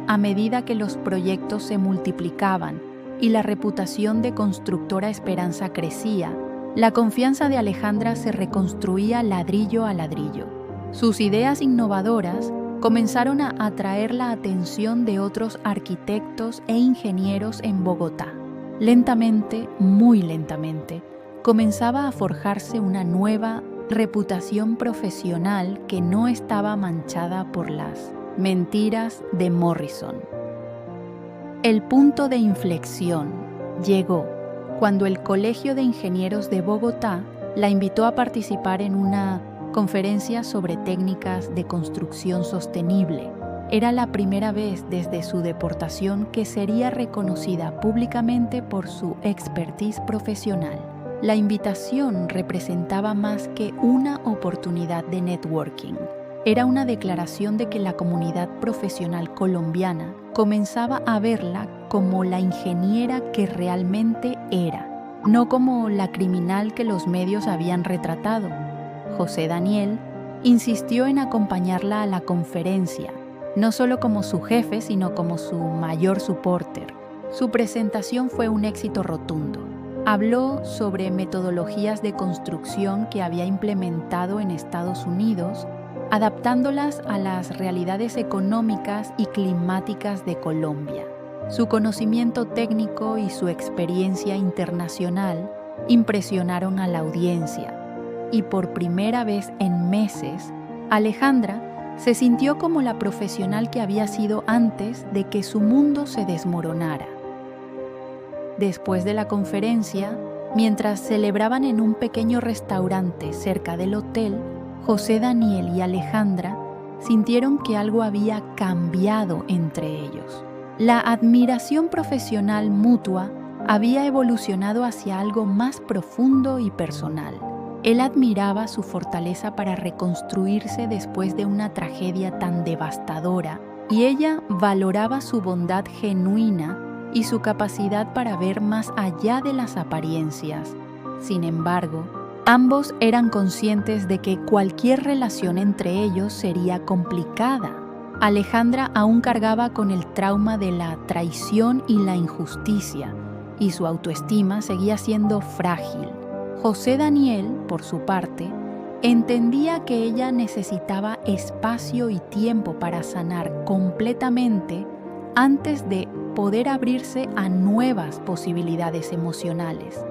A medida que los proyectos se multiplicaban y la reputación de Constructora Esperanza crecía, la confianza de Alejandra se reconstruía ladrillo a ladrillo. Sus ideas innovadoras comenzaron a atraer la atención de otros arquitectos e ingenieros en Bogotá. Lentamente, muy lentamente, comenzaba a forjarse una nueva reputación profesional que no estaba manchada por las mentiras de Morrison. El punto de inflexión llegó cuando el Colegio de Ingenieros de Bogotá la invitó a participar en una conferencia sobre técnicas de construcción sostenible. Era la primera vez desde su deportación que sería reconocida públicamente por su expertise profesional. La invitación representaba más que una oportunidad de networking. Era una declaración de que la comunidad profesional colombiana comenzaba a verla como la ingeniera que realmente era, no como la criminal que los medios habían retratado. José Daniel insistió en acompañarla a la conferencia, no solo como su jefe, sino como su mayor supporter. Su presentación fue un éxito rotundo. Habló sobre metodologías de construcción que había implementado en Estados Unidos, adaptándolas a las realidades económicas y climáticas de Colombia. Su conocimiento técnico y su experiencia internacional impresionaron a la audiencia, y por primera vez en meses, Alejandra se sintió como la profesional que había sido antes de que su mundo se desmoronara. Después de la conferencia, mientras celebraban en un pequeño restaurante cerca del hotel, José Daniel y Alejandra sintieron que algo había cambiado entre ellos. La admiración profesional mutua había evolucionado hacia algo más profundo y personal. Él admiraba su fortaleza para reconstruirse después de una tragedia tan devastadora, y ella valoraba su bondad genuina y su capacidad para ver más allá de las apariencias. Sin embargo, ambos eran conscientes de que cualquier relación entre ellos sería complicada. Alejandra aún cargaba con el trauma de la traición y la injusticia, y su autoestima seguía siendo frágil. José Daniel, por su parte, entendía que ella necesitaba espacio y tiempo para sanar completamente antes de poder abrirse a nuevas posibilidades emocionales.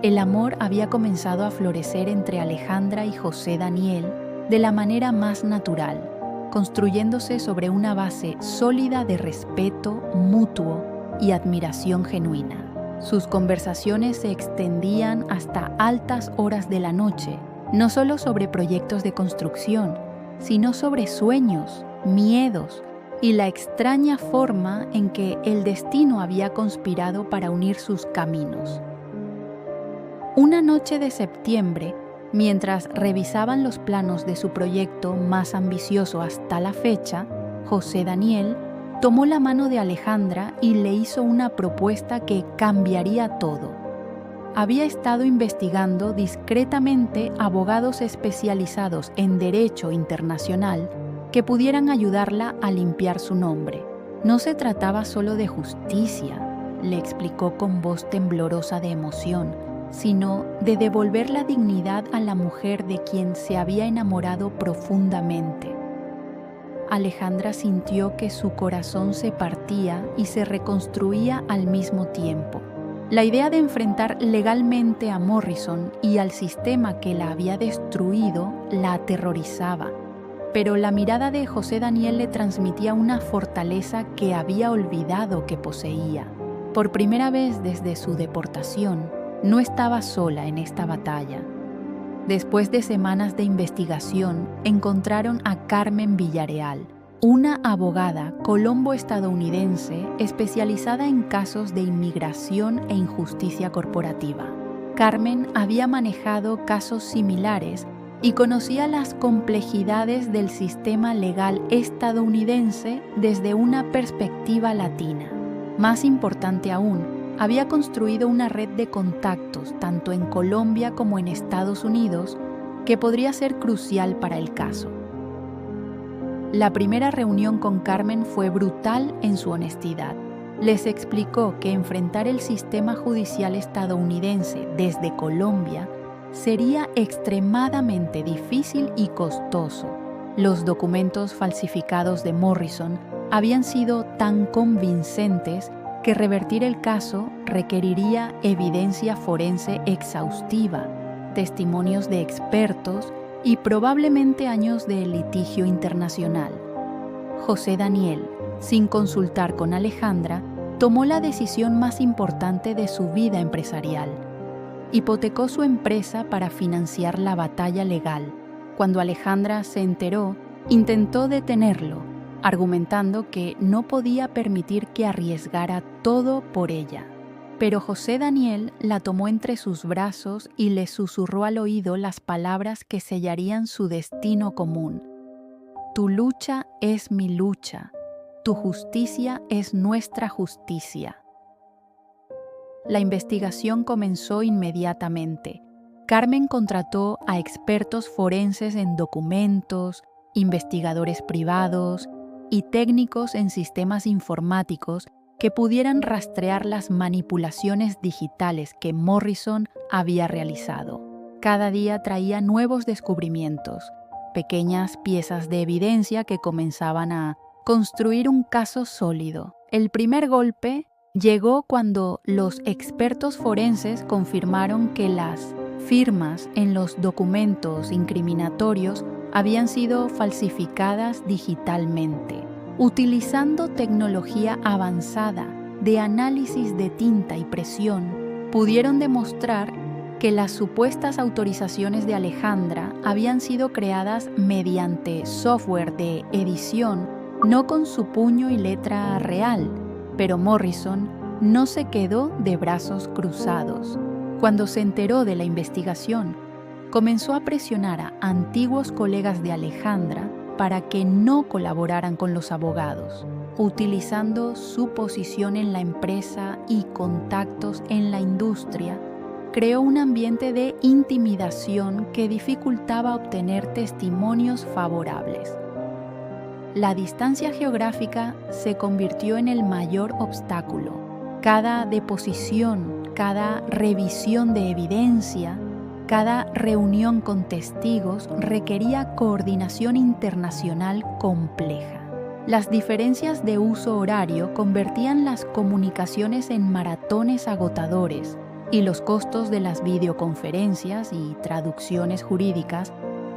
El amor había comenzado a florecer entre Alejandra y José Daniel de la manera más natural, construyéndose sobre una base sólida de respeto mutuo y admiración genuina. Sus conversaciones se extendían hasta altas horas de la noche, no solo sobre proyectos de construcción, sino sobre sueños, miedos y la extraña forma en que el destino había conspirado para unir sus caminos. Una noche de septiembre, mientras revisaban los planos de su proyecto más ambicioso hasta la fecha, José Daniel tomó la mano de Alejandra y le hizo una propuesta que cambiaría todo. Había estado investigando discretamente abogados especializados en derecho internacional que pudieran ayudarla a limpiar su nombre. No se trataba solo de justicia, le explicó con voz temblorosa de emoción, sino de devolver la dignidad a la mujer de quien se había enamorado profundamente. Alejandra sintió que su corazón se partía y se reconstruía al mismo tiempo. La idea de enfrentar legalmente a Morrison y al sistema que la había destruido la aterrorizaba, pero la mirada de José Daniel le transmitía una fortaleza que había olvidado que poseía. Por primera vez desde su deportación, no estaba sola en esta batalla. Después de semanas de investigación, encontraron a Carmen Villareal, una abogada colombo-estadounidense especializada en casos de inmigración e injusticia corporativa. Carmen había manejado casos similares y conocía las complejidades del sistema legal estadounidense desde una perspectiva latina. Más importante aún, había construido una red de contactos tanto en Colombia como en Estados Unidos que podría ser crucial para el caso. La primera reunión con Carmen fue brutal en su honestidad. Les explicó que enfrentar el sistema judicial estadounidense desde Colombia sería extremadamente difícil y costoso. Los documentos falsificados de Morrison habían sido tan convincentes que revertir el caso requeriría evidencia forense exhaustiva, testimonios de expertos y probablemente años de litigio internacional. José Daniel, sin consultar con Alejandra, tomó la decisión más importante de su vida empresarial. Hipotecó su empresa para financiar la batalla legal. Cuando Alejandra se enteró, intentó detenerlo, argumentando que no podía permitir que arriesgara todo por ella. Pero José Daniel la tomó entre sus brazos y le susurró al oído las palabras que sellarían su destino común. Tu lucha es mi lucha, tu justicia es nuestra justicia. La investigación comenzó inmediatamente. Carmen contrató a expertos forenses en documentos, investigadores privados y técnicos en sistemas informáticos que pudieran rastrear las manipulaciones digitales que Morrison había realizado. Cada día traía nuevos descubrimientos, pequeñas piezas de evidencia que comenzaban a construir un caso sólido. El primer golpe llegó cuando los expertos forenses confirmaron que las firmas en los documentos incriminatorios habían sido falsificadas digitalmente. Utilizando tecnología avanzada de análisis de tinta y presión, pudieron demostrar que las supuestas autorizaciones de Alejandra habían sido creadas mediante software de edición, no con su puño y letra real. Pero Morrison no se quedó de brazos cruzados. Cuando se enteró de la investigación, comenzó a presionar a antiguos colegas de Alejandra para que no colaboraran con los abogados, utilizando su posición en la empresa y contactos en la industria. Creó un ambiente de intimidación que dificultaba obtener testimonios favorables. La distancia geográfica se convirtió en el mayor obstáculo. Cada deposición, cada revisión de evidencia, cada reunión con testigos requería coordinación internacional compleja. Las diferencias de uso horario convertían las comunicaciones en maratones agotadores y los costos de las videoconferencias y traducciones jurídicas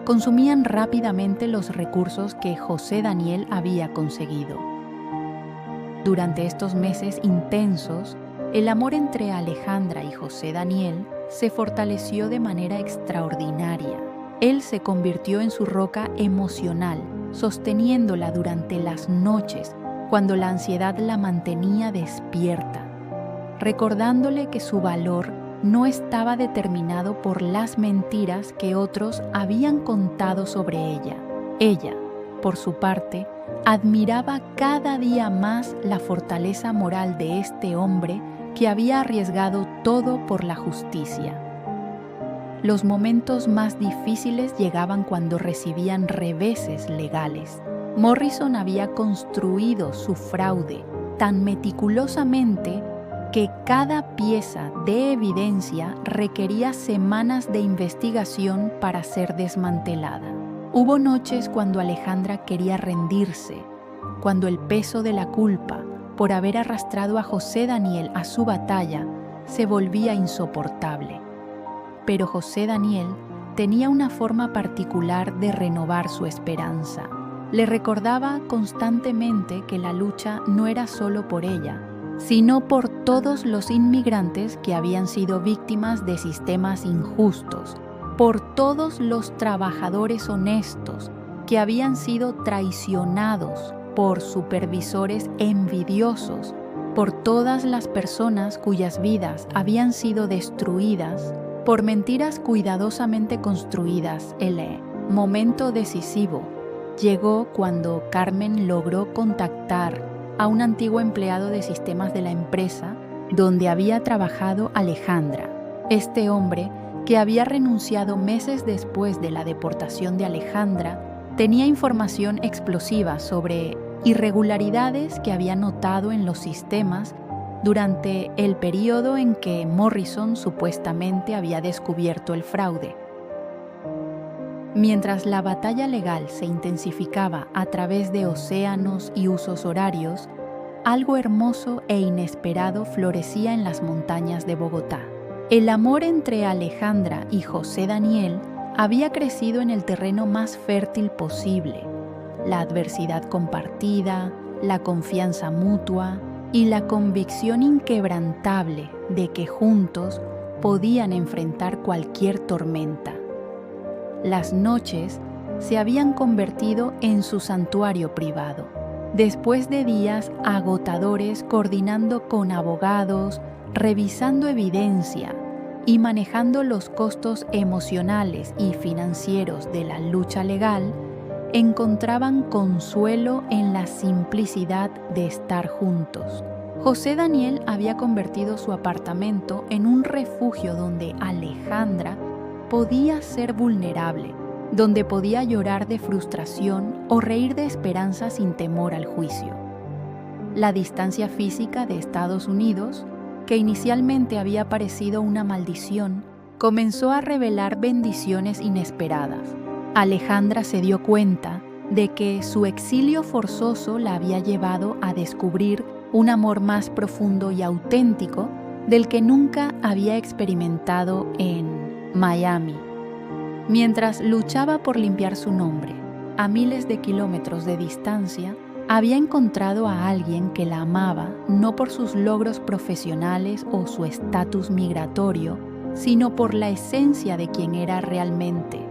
consumían rápidamente los recursos que José Daniel había conseguido. Durante estos meses intensos, el amor entre Alejandra y José Daniel se fortaleció de manera extraordinaria. Él se convirtió en su roca emocional, sosteniéndola durante las noches cuando la ansiedad la mantenía despierta, recordándole que su valor no estaba determinado por las mentiras que otros habían contado sobre ella. Ella, por su parte, admiraba cada día más la fortaleza moral de este hombre que había arriesgado todo por la justicia. Los momentos más difíciles llegaban cuando recibían reveses legales. Morrison había construido su fraude tan meticulosamente que cada pieza de evidencia requería semanas de investigación para ser desmantelada. Hubo noches cuando Alejandra quería rendirse, cuando el peso de la culpa por haber arrastrado a José Daniel a su batalla se volvía insoportable. Pero José Daniel tenía una forma particular de renovar su esperanza. Le recordaba constantemente que la lucha no era solo por ella, sino por todos los inmigrantes que habían sido víctimas de sistemas injustos, por todos los trabajadores honestos que habían sido traicionados por supervisores envidiosos, por todas las personas cuyas vidas habían sido destruidas por mentiras cuidadosamente construidas. El momento decisivo llegó cuando Carmen logró contactar a un antiguo empleado de sistemas de la empresa donde había trabajado Alejandra. Este hombre, que había renunciado meses después de la deportación de Alejandra, tenía información explosiva sobre irregularidades que había notado en los sistemas durante el periodo en que Morrison supuestamente había descubierto el fraude. Mientras la batalla legal se intensificaba a través de océanos y usos horarios, algo hermoso e inesperado florecía en las montañas de Bogotá. El amor entre Alejandra y José Daniel había crecido en el terreno más fértil posible. La adversidad compartida, la confianza mutua y la convicción inquebrantable de que juntos podían enfrentar cualquier tormenta. Las noches se habían convertido en su santuario privado. Después de días agotadores coordinando con abogados, revisando evidencia y manejando los costos emocionales y financieros de la lucha legal, encontraban consuelo en la simplicidad de estar juntos. José Daniel había convertido su apartamento en un refugio donde Alejandra podía ser vulnerable, donde podía llorar de frustración o reír de esperanza sin temor al juicio. La distancia física de Estados Unidos, que inicialmente había parecido una maldición, comenzó a revelar bendiciones inesperadas. Alejandra se dio cuenta de que su exilio forzoso la había llevado a descubrir un amor más profundo y auténtico del que nunca había experimentado en Miami. Mientras luchaba por limpiar su nombre, a miles de kilómetros de distancia, había encontrado a alguien que la amaba no por sus logros profesionales o su estatus migratorio, sino por la esencia de quien era realmente.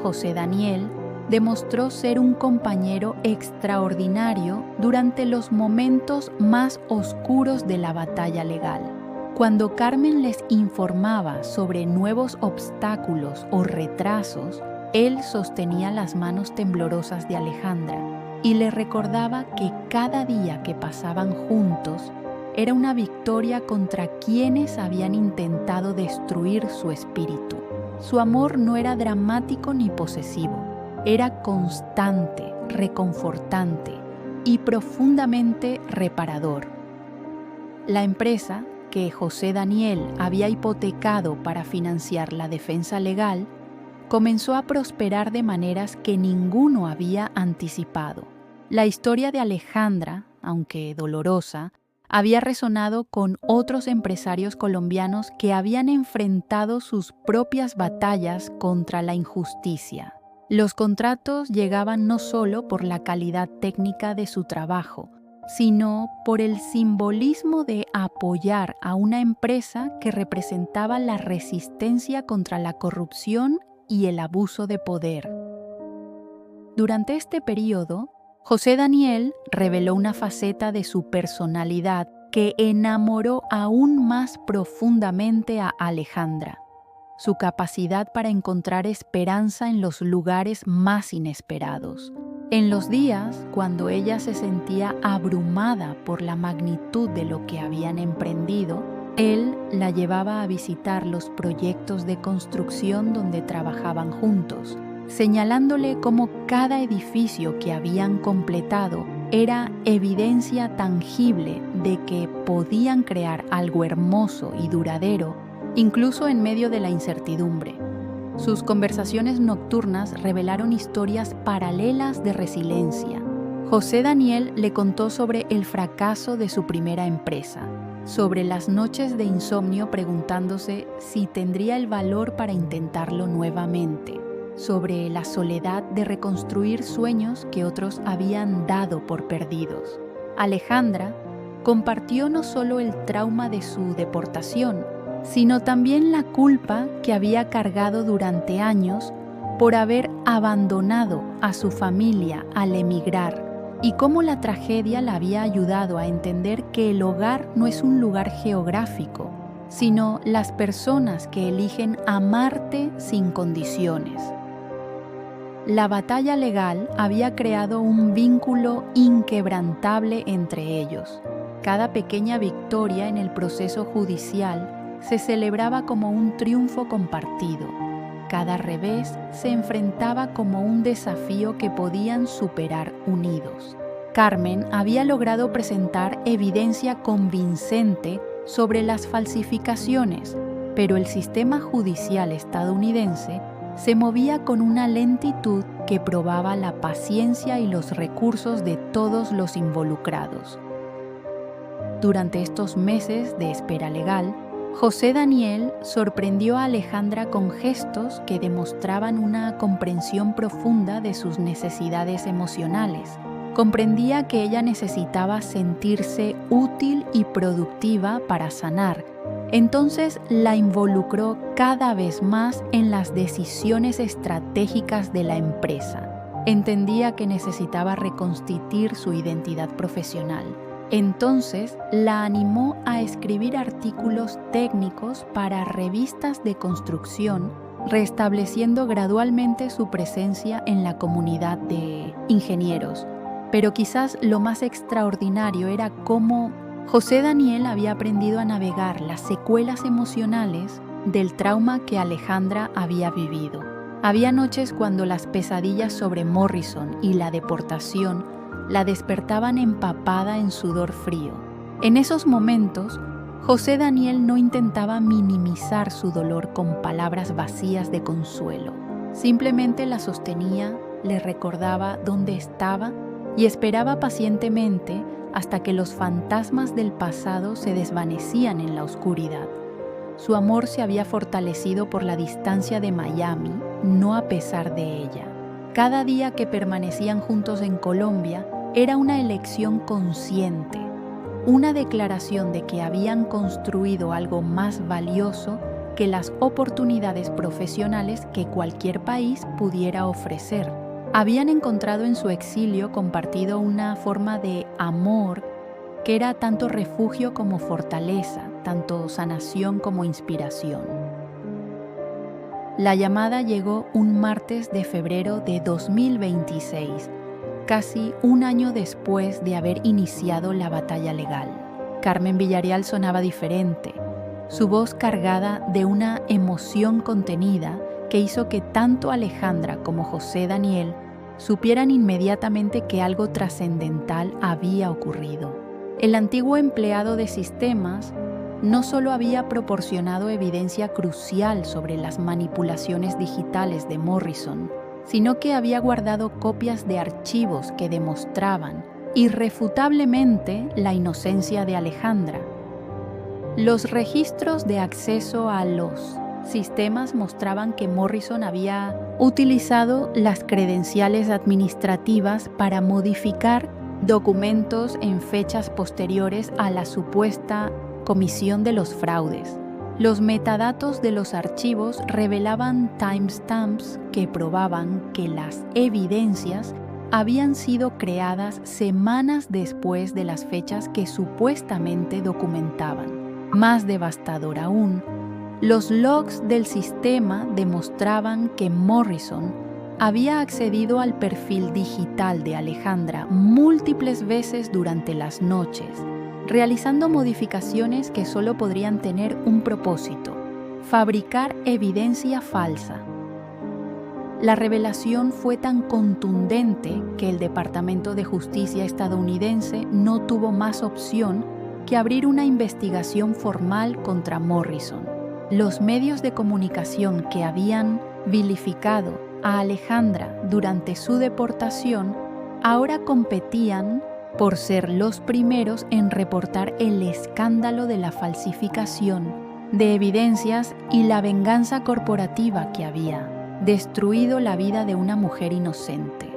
José Daniel demostró ser un compañero extraordinario durante los momentos más oscuros de la batalla legal. Cuando Carmen les informaba sobre nuevos obstáculos o retrasos, él sostenía las manos temblorosas de Alejandra y le recordaba que cada día que pasaban juntos era una victoria contra quienes habían intentado destruir su espíritu. Su amor no era dramático ni posesivo, era constante, reconfortante y profundamente reparador. La empresa que José Daniel había hipotecado para financiar la defensa legal comenzó a prosperar de maneras que ninguno había anticipado. La historia de Alejandra, aunque dolorosa, había resonado con otros empresarios colombianos que habían enfrentado sus propias batallas contra la injusticia. Los contratos llegaban no solo por la calidad técnica de su trabajo, sino por el simbolismo de apoyar a una empresa que representaba la resistencia contra la corrupción y el abuso de poder. Durante este periodo, José Daniel reveló una faceta de su personalidad que enamoró aún más profundamente a Alejandra: su capacidad para encontrar esperanza en los lugares más inesperados. En los días cuando ella se sentía abrumada por la magnitud de lo que habían emprendido, él la llevaba a visitar los proyectos de construcción donde trabajaban juntos, señalándole cómo cada edificio que habían completado era evidencia tangible de que podían crear algo hermoso y duradero, incluso en medio de la incertidumbre. Sus conversaciones nocturnas revelaron historias paralelas de resiliencia. José Daniel le contó sobre el fracaso de su primera empresa, sobre las noches de insomnio preguntándose si tendría el valor para intentarlo nuevamente, sobre la soledad de reconstruir sueños que otros habían dado por perdidos. Alejandra compartió no solo el trauma de su deportación, sino también la culpa que había cargado durante años por haber abandonado a su familia al emigrar, y cómo la tragedia la había ayudado a entender que el hogar no es un lugar geográfico, sino las personas que eligen amarte sin condiciones. La batalla legal había creado un vínculo inquebrantable entre ellos. Cada pequeña victoria en el proceso judicial se celebraba como un triunfo compartido. Cada revés se enfrentaba como un desafío que podían superar unidos. Carmen había logrado presentar evidencia convincente sobre las falsificaciones, pero el sistema judicial estadounidense se movía con una lentitud que probaba la paciencia y los recursos de todos los involucrados. Durante estos meses de espera legal, José Daniel sorprendió a Alejandra con gestos que demostraban una comprensión profunda de sus necesidades emocionales. Comprendía que ella necesitaba sentirse útil y productiva para sanar. Entonces la involucró cada vez más en las decisiones estratégicas de la empresa. Entendía que necesitaba reconstituir su identidad profesional. Entonces la animó a escribir artículos técnicos para revistas de construcción, restableciendo gradualmente su presencia en la comunidad de ingenieros. Pero quizás lo más extraordinario era cómo José Daniel había aprendido a navegar las secuelas emocionales del trauma que Alejandra había vivido. Había noches cuando las pesadillas sobre Morrison y la deportación la despertaban empapada en sudor frío. En esos momentos, José Daniel no intentaba minimizar su dolor con palabras vacías de consuelo. Simplemente la sostenía, le recordaba dónde estaba y esperaba pacientemente hasta que los fantasmas del pasado se desvanecían en la oscuridad. Su amor se había fortalecido por la distancia de Miami, no a pesar de ella. Cada día que permanecían juntos en Colombia era una elección consciente, una declaración de que habían construido algo más valioso que las oportunidades profesionales que cualquier país pudiera ofrecer. Habían encontrado en su exilio compartido una forma de amor que era tanto refugio como fortaleza, tanto sanación como inspiración. La llamada llegó un martes de febrero de 2026, casi un año después de haber iniciado la batalla legal. Carmen Villarreal sonaba diferente, su voz cargada de una emoción contenida que hizo que tanto Alejandra como José Daniel supieran inmediatamente que algo trascendental había ocurrido. El antiguo empleado de sistemas no solo había proporcionado evidencia crucial sobre las manipulaciones digitales de Morrison, sino que había guardado copias de archivos que demostraban irrefutablemente la inocencia de Alejandra. Los registros de acceso a los sistemas mostraban que Morrison había utilizado las credenciales administrativas para modificar documentos en fechas posteriores a la supuesta comisión de los fraudes. Los metadatos de los archivos revelaban timestamps que probaban que las evidencias habían sido creadas semanas después de las fechas que supuestamente documentaban. Más devastador aún, los logs del sistema demostraban que Morrison había accedido al perfil digital de Alejandra múltiples veces durante las noches, realizando modificaciones que solo podrían tener un propósito: fabricar evidencia falsa. La revelación fue tan contundente que el Departamento de Justicia estadounidense no tuvo más opción que abrir una investigación formal contra Morrison. Los medios de comunicación que habían vilificado a Alejandra durante su deportación ahora competían por ser los primeros en reportar el escándalo de la falsificación de evidencias y la venganza corporativa que había destruido la vida de una mujer inocente.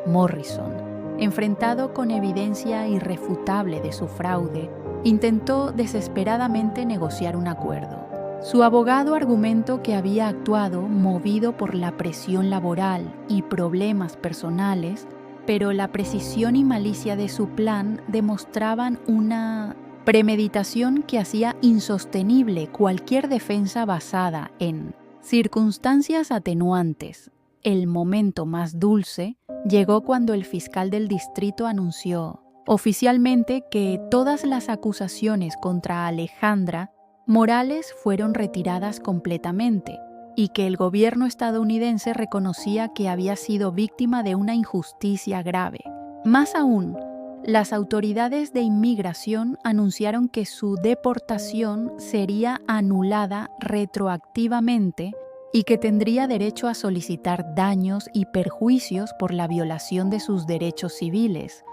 Morrison, enfrentado con evidencia irrefutable de su fraude, intentó desesperadamente negociar un acuerdo. Su abogado argumentó que había actuado movido por la presión laboral y problemas personales, pero la precisión y malicia de su plan demostraban una premeditación que hacía insostenible cualquier defensa basada en circunstancias atenuantes. El momento más dulce llegó cuando el fiscal del distrito anunció oficialmente que todas las acusaciones contra Alejandra Morales fueron retiradas completamente y que el gobierno estadounidense reconocía que había sido víctima de una injusticia grave. Más aún, las autoridades de inmigración anunciaron que su deportación sería anulada retroactivamente y que tendría derecho a solicitar daños y perjuicios por la violación de sus derechos civiles.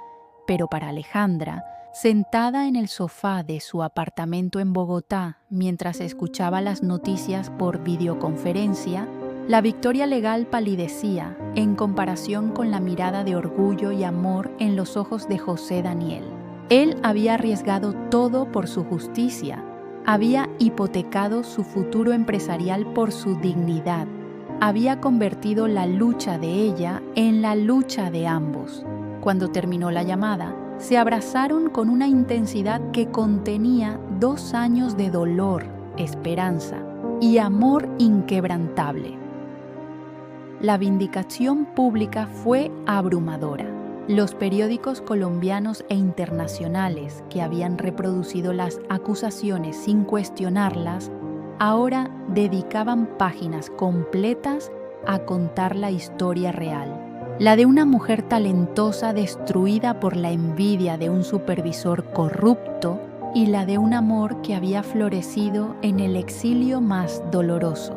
Pero para Alejandra, sentada en el sofá de su apartamento en Bogotá mientras escuchaba las noticias por videoconferencia, la victoria legal palidecía en comparación con la mirada de orgullo y amor en los ojos de José Daniel. Él había arriesgado todo por su justicia, había hipotecado su futuro empresarial por su dignidad, había convertido la lucha de ella en la lucha de ambos. Cuando terminó la llamada, se abrazaron con una intensidad que contenía 2 años de dolor, esperanza y amor inquebrantable. La vindicación pública fue abrumadora. Los periódicos colombianos e internacionales que habían reproducido las acusaciones sin cuestionarlas, ahora dedicaban páginas completas a contar la historia real. La de una mujer talentosa destruida por la envidia de un supervisor corrupto y la de un amor que había florecido en el exilio más doloroso.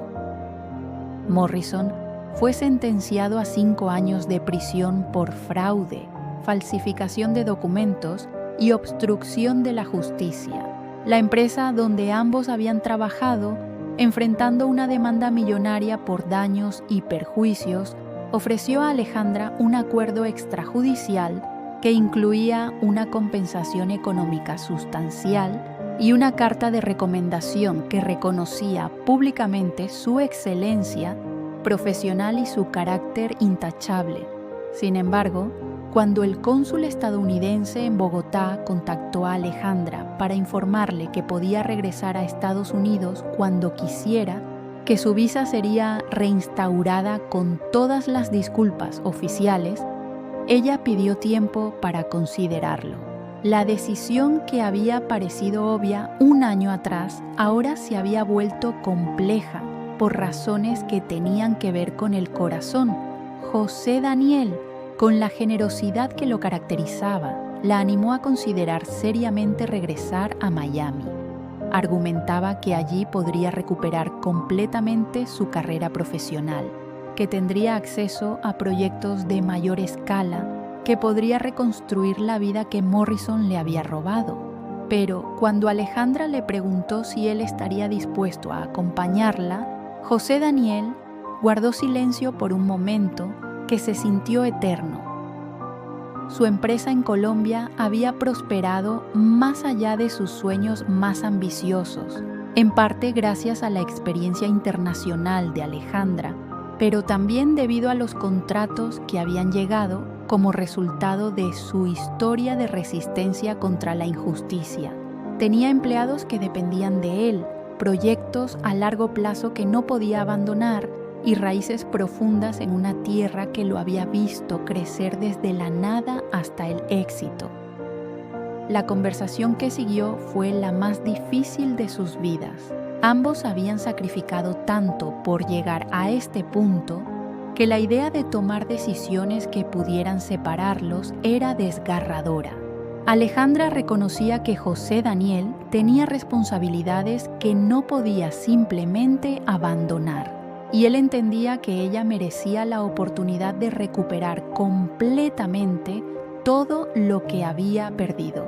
Morrison fue sentenciado a 5 años de prisión por fraude, falsificación de documentos y obstrucción de la justicia. La empresa donde ambos habían trabajado, enfrentando una demanda millonaria por daños y perjuicios, ofreció a Alejandra un acuerdo extrajudicial que incluía una compensación económica sustancial y una carta de recomendación que reconocía públicamente su excelencia profesional y su carácter intachable. Sin embargo, cuando el cónsul estadounidense en Bogotá contactó a Alejandra para informarle que podía regresar a Estados Unidos cuando quisiera, que su visa sería reinstaurada con todas las disculpas oficiales, ella pidió tiempo para considerarlo. La decisión que había parecido obvia 1 año atrás, ahora se había vuelto compleja por razones que tenían que ver con el corazón. José Daniel, con la generosidad que lo caracterizaba, la animó a considerar seriamente regresar a Miami. Argumentaba que allí podría recuperar completamente su carrera profesional, que tendría acceso a proyectos de mayor escala, que podría reconstruir la vida que Morrison le había robado. Pero cuando Alejandra le preguntó si él estaría dispuesto a acompañarla, José Daniel guardó silencio por un momento que se sintió eterno. Su empresa en Colombia había prosperado más allá de sus sueños más ambiciosos, en parte gracias a la experiencia internacional de Alejandra, pero también debido a los contratos que habían llegado como resultado de su historia de resistencia contra la injusticia. Tenía empleados que dependían de él, proyectos a largo plazo que no podía abandonar y raíces profundas en una tierra que lo había visto crecer desde la nada hasta el éxito. La conversación que siguió fue la más difícil de sus vidas. Ambos habían sacrificado tanto por llegar a este punto que la idea de tomar decisiones que pudieran separarlos era desgarradora. Alejandra reconocía que José Daniel tenía responsabilidades que no podía simplemente abandonar, y él entendía que ella merecía la oportunidad de recuperar completamente todo lo que había perdido.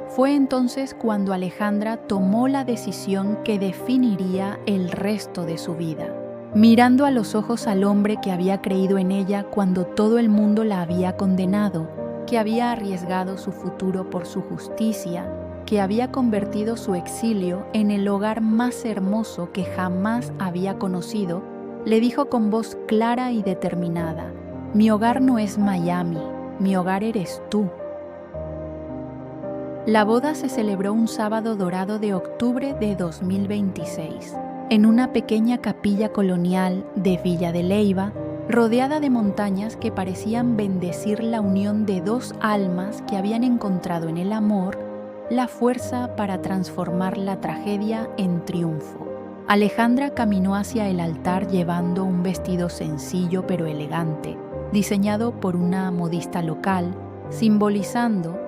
Fue entonces cuando Alejandra tomó la decisión que definiría el resto de su vida. Mirando a los ojos al hombre que había creído en ella cuando todo el mundo la había condenado, que había arriesgado su futuro por su justicia, que había convertido su exilio en el hogar más hermoso que jamás había conocido, le dijo con voz clara y determinada: «Mi hogar no es Miami, mi hogar eres tú». La boda se celebró un sábado dorado de octubre de 2026, en una pequeña capilla colonial de Villa de Leyva, rodeada de montañas que parecían bendecir la unión de dos almas que habían encontrado en el amor la fuerza para transformar la tragedia en triunfo. Alejandra caminó hacia el altar llevando un vestido sencillo pero elegante, diseñado por una modista local, simbolizando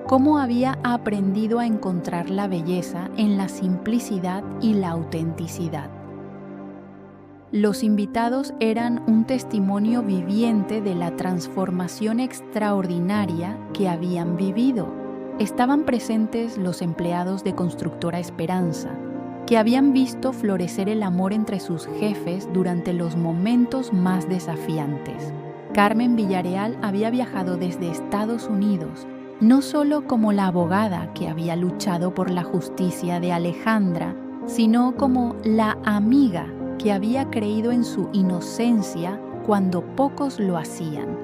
cómo había aprendido a encontrar la belleza en la simplicidad y la autenticidad. Los invitados eran un testimonio viviente de la transformación extraordinaria que habían vivido. Estaban presentes los empleados de Constructora Esperanza, que habían visto florecer el amor entre sus jefes durante los momentos más desafiantes. Carmen Villarreal había viajado desde Estados Unidos, no solo como la abogada que había luchado por la justicia de Alejandra, sino como la amiga que había creído en su inocencia cuando pocos lo hacían.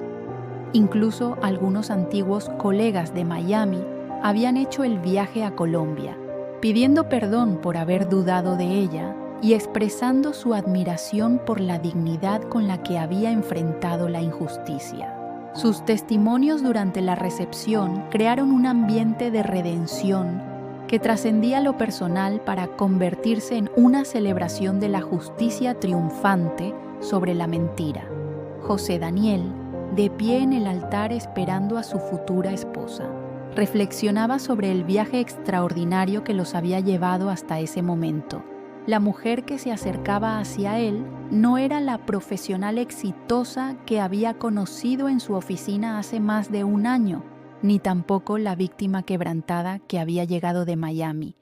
Incluso algunos antiguos colegas de Miami habían hecho el viaje a Colombia, pidiendo perdón por haber dudado de ella y expresando su admiración por la dignidad con la que había enfrentado la injusticia. Sus testimonios durante la recepción crearon un ambiente de redención que trascendía lo personal para convertirse en una celebración de la justicia triunfante sobre la mentira. José Daniel, de pie en el altar esperando a su futura esposa, reflexionaba sobre el viaje extraordinario que los había llevado hasta ese momento. La mujer que se acercaba hacia él no era la profesional exitosa que había conocido en su oficina hace más de un año, ni tampoco la víctima quebrantada que había llegado de Miami.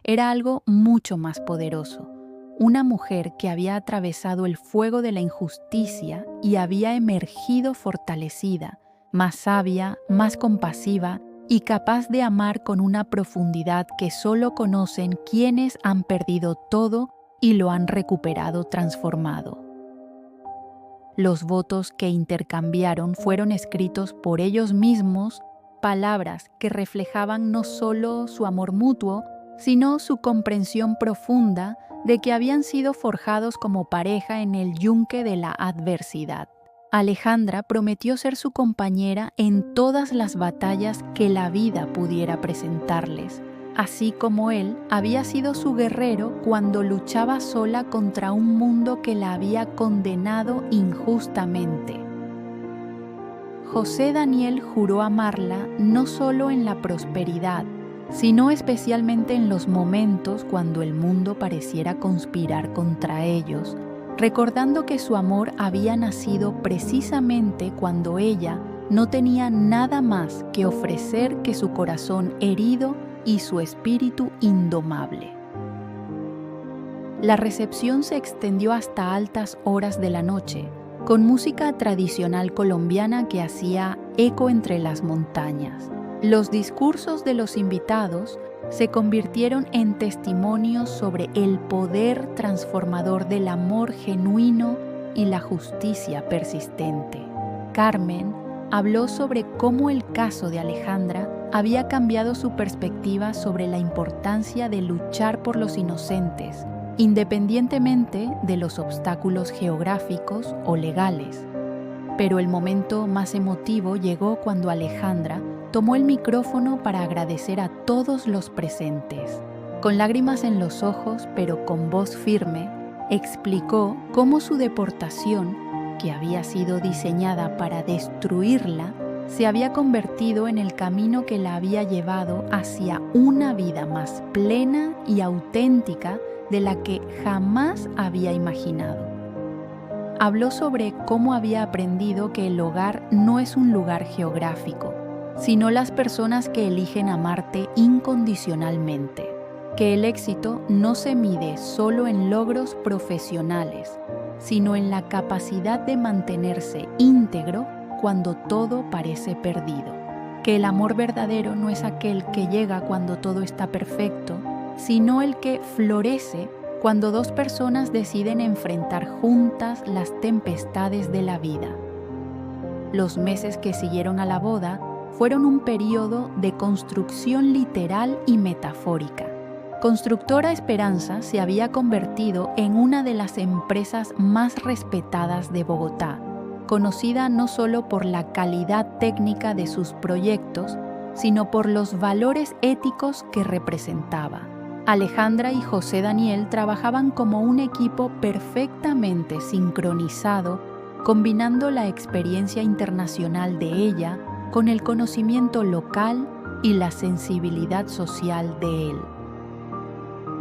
Era algo mucho más poderoso, una mujer que había atravesado el fuego de la injusticia y había emergido fortalecida, más sabia, más compasiva y capaz de amar con una profundidad que solo conocen quienes han perdido todo y lo han recuperado transformado. Los votos que intercambiaron fueron escritos por ellos mismos, palabras que reflejaban no solo su amor mutuo, sino su comprensión profunda de que habían sido forjados como pareja en el yunque de la adversidad. Alejandra prometió ser su compañera en todas las batallas que la vida pudiera presentarles, así como él había sido su guerrero cuando luchaba sola contra un mundo que la había condenado injustamente. José Daniel juró amarla no solo en la prosperidad, sino especialmente en los momentos cuando el mundo pareciera conspirar contra ellos, recordando que su amor había nacido precisamente cuando ella no tenía nada más que ofrecer que su corazón herido y su espíritu indomable. La recepción se extendió hasta altas horas de la noche, con música tradicional colombiana que hacía eco entre las montañas. Los discursos de los invitados se convirtieron en testimonios sobre el poder transformador del amor genuino y la justicia persistente. Carmen habló sobre cómo el caso de Alejandra había cambiado su perspectiva sobre la importancia de luchar por los inocentes, independientemente de los obstáculos geográficos o legales. Pero el momento más emotivo llegó cuando Alejandra tomó el micrófono para agradecer a todos los presentes. Con lágrimas en los ojos, pero con voz firme, explicó cómo su deportación, que había sido diseñada para destruirla, se había convertido en el camino que la había llevado hacia una vida más plena y auténtica de la que jamás había imaginado. Habló sobre cómo había aprendido que el hogar no es un lugar geográfico, sino las personas que eligen amarte incondicionalmente. Que el éxito no se mide solo en logros profesionales, sino en la capacidad de mantenerse íntegro cuando todo parece perdido. Que el amor verdadero no es aquel que llega cuando todo está perfecto, sino el que florece cuando dos personas deciden enfrentar juntas las tempestades de la vida. Los meses que siguieron a la boda fueron un periodo de construcción literal y metafórica. Constructora Esperanza se había convertido en una de las empresas más respetadas de Bogotá, conocida no solo por la calidad técnica de sus proyectos, sino por los valores éticos que representaba. Alejandra y José Daniel trabajaban como un equipo perfectamente sincronizado, combinando la experiencia internacional de ella con el conocimiento local y la sensibilidad social de él.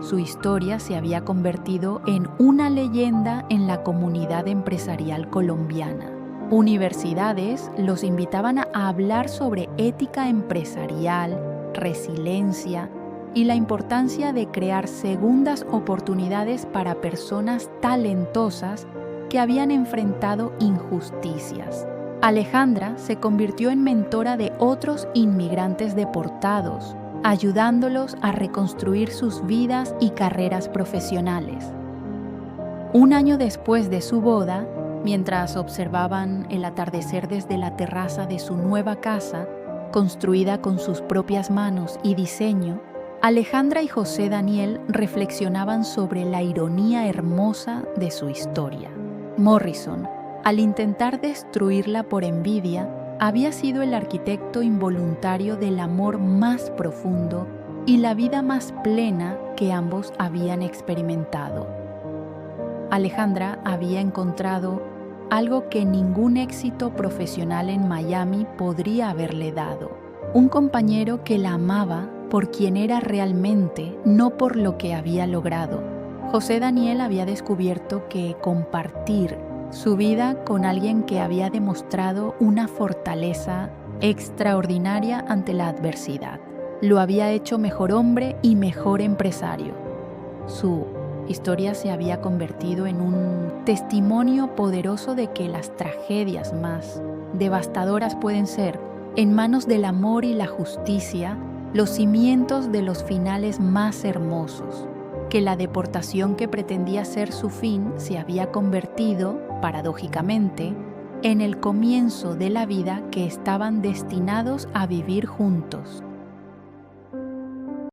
Su historia se había convertido en una leyenda en la comunidad empresarial colombiana. Universidades los invitaban a hablar sobre ética empresarial, resiliencia y la importancia de crear segundas oportunidades para personas talentosas que habían enfrentado injusticias. Alejandra se convirtió en mentora de otros inmigrantes deportados, ayudándolos a reconstruir sus vidas y carreras profesionales. Un año después de su boda, mientras observaban el atardecer desde la terraza de su nueva casa, construida con sus propias manos y diseño, Alejandra y José Daniel reflexionaban sobre la ironía hermosa de su historia. Morrison, al intentar destruirla por envidia, había sido el arquitecto involuntario del amor más profundo y la vida más plena que ambos habían experimentado. Alejandra había encontrado algo que ningún éxito profesional en Miami podría haberle dado: un compañero que la amaba por quien era realmente, no por lo que había logrado. José Daniel había descubierto que compartir su vida con alguien que había demostrado una fortaleza extraordinaria ante la adversidad lo había hecho mejor hombre y mejor empresario. Su historia se había convertido en un testimonio poderoso de que las tragedias más devastadoras pueden ser, en manos del amor y la justicia, los cimientos de los finales más hermosos. Que la deportación que pretendía ser su fin se había convertido, paradójicamente, en el comienzo de la vida que estaban destinados a vivir juntos.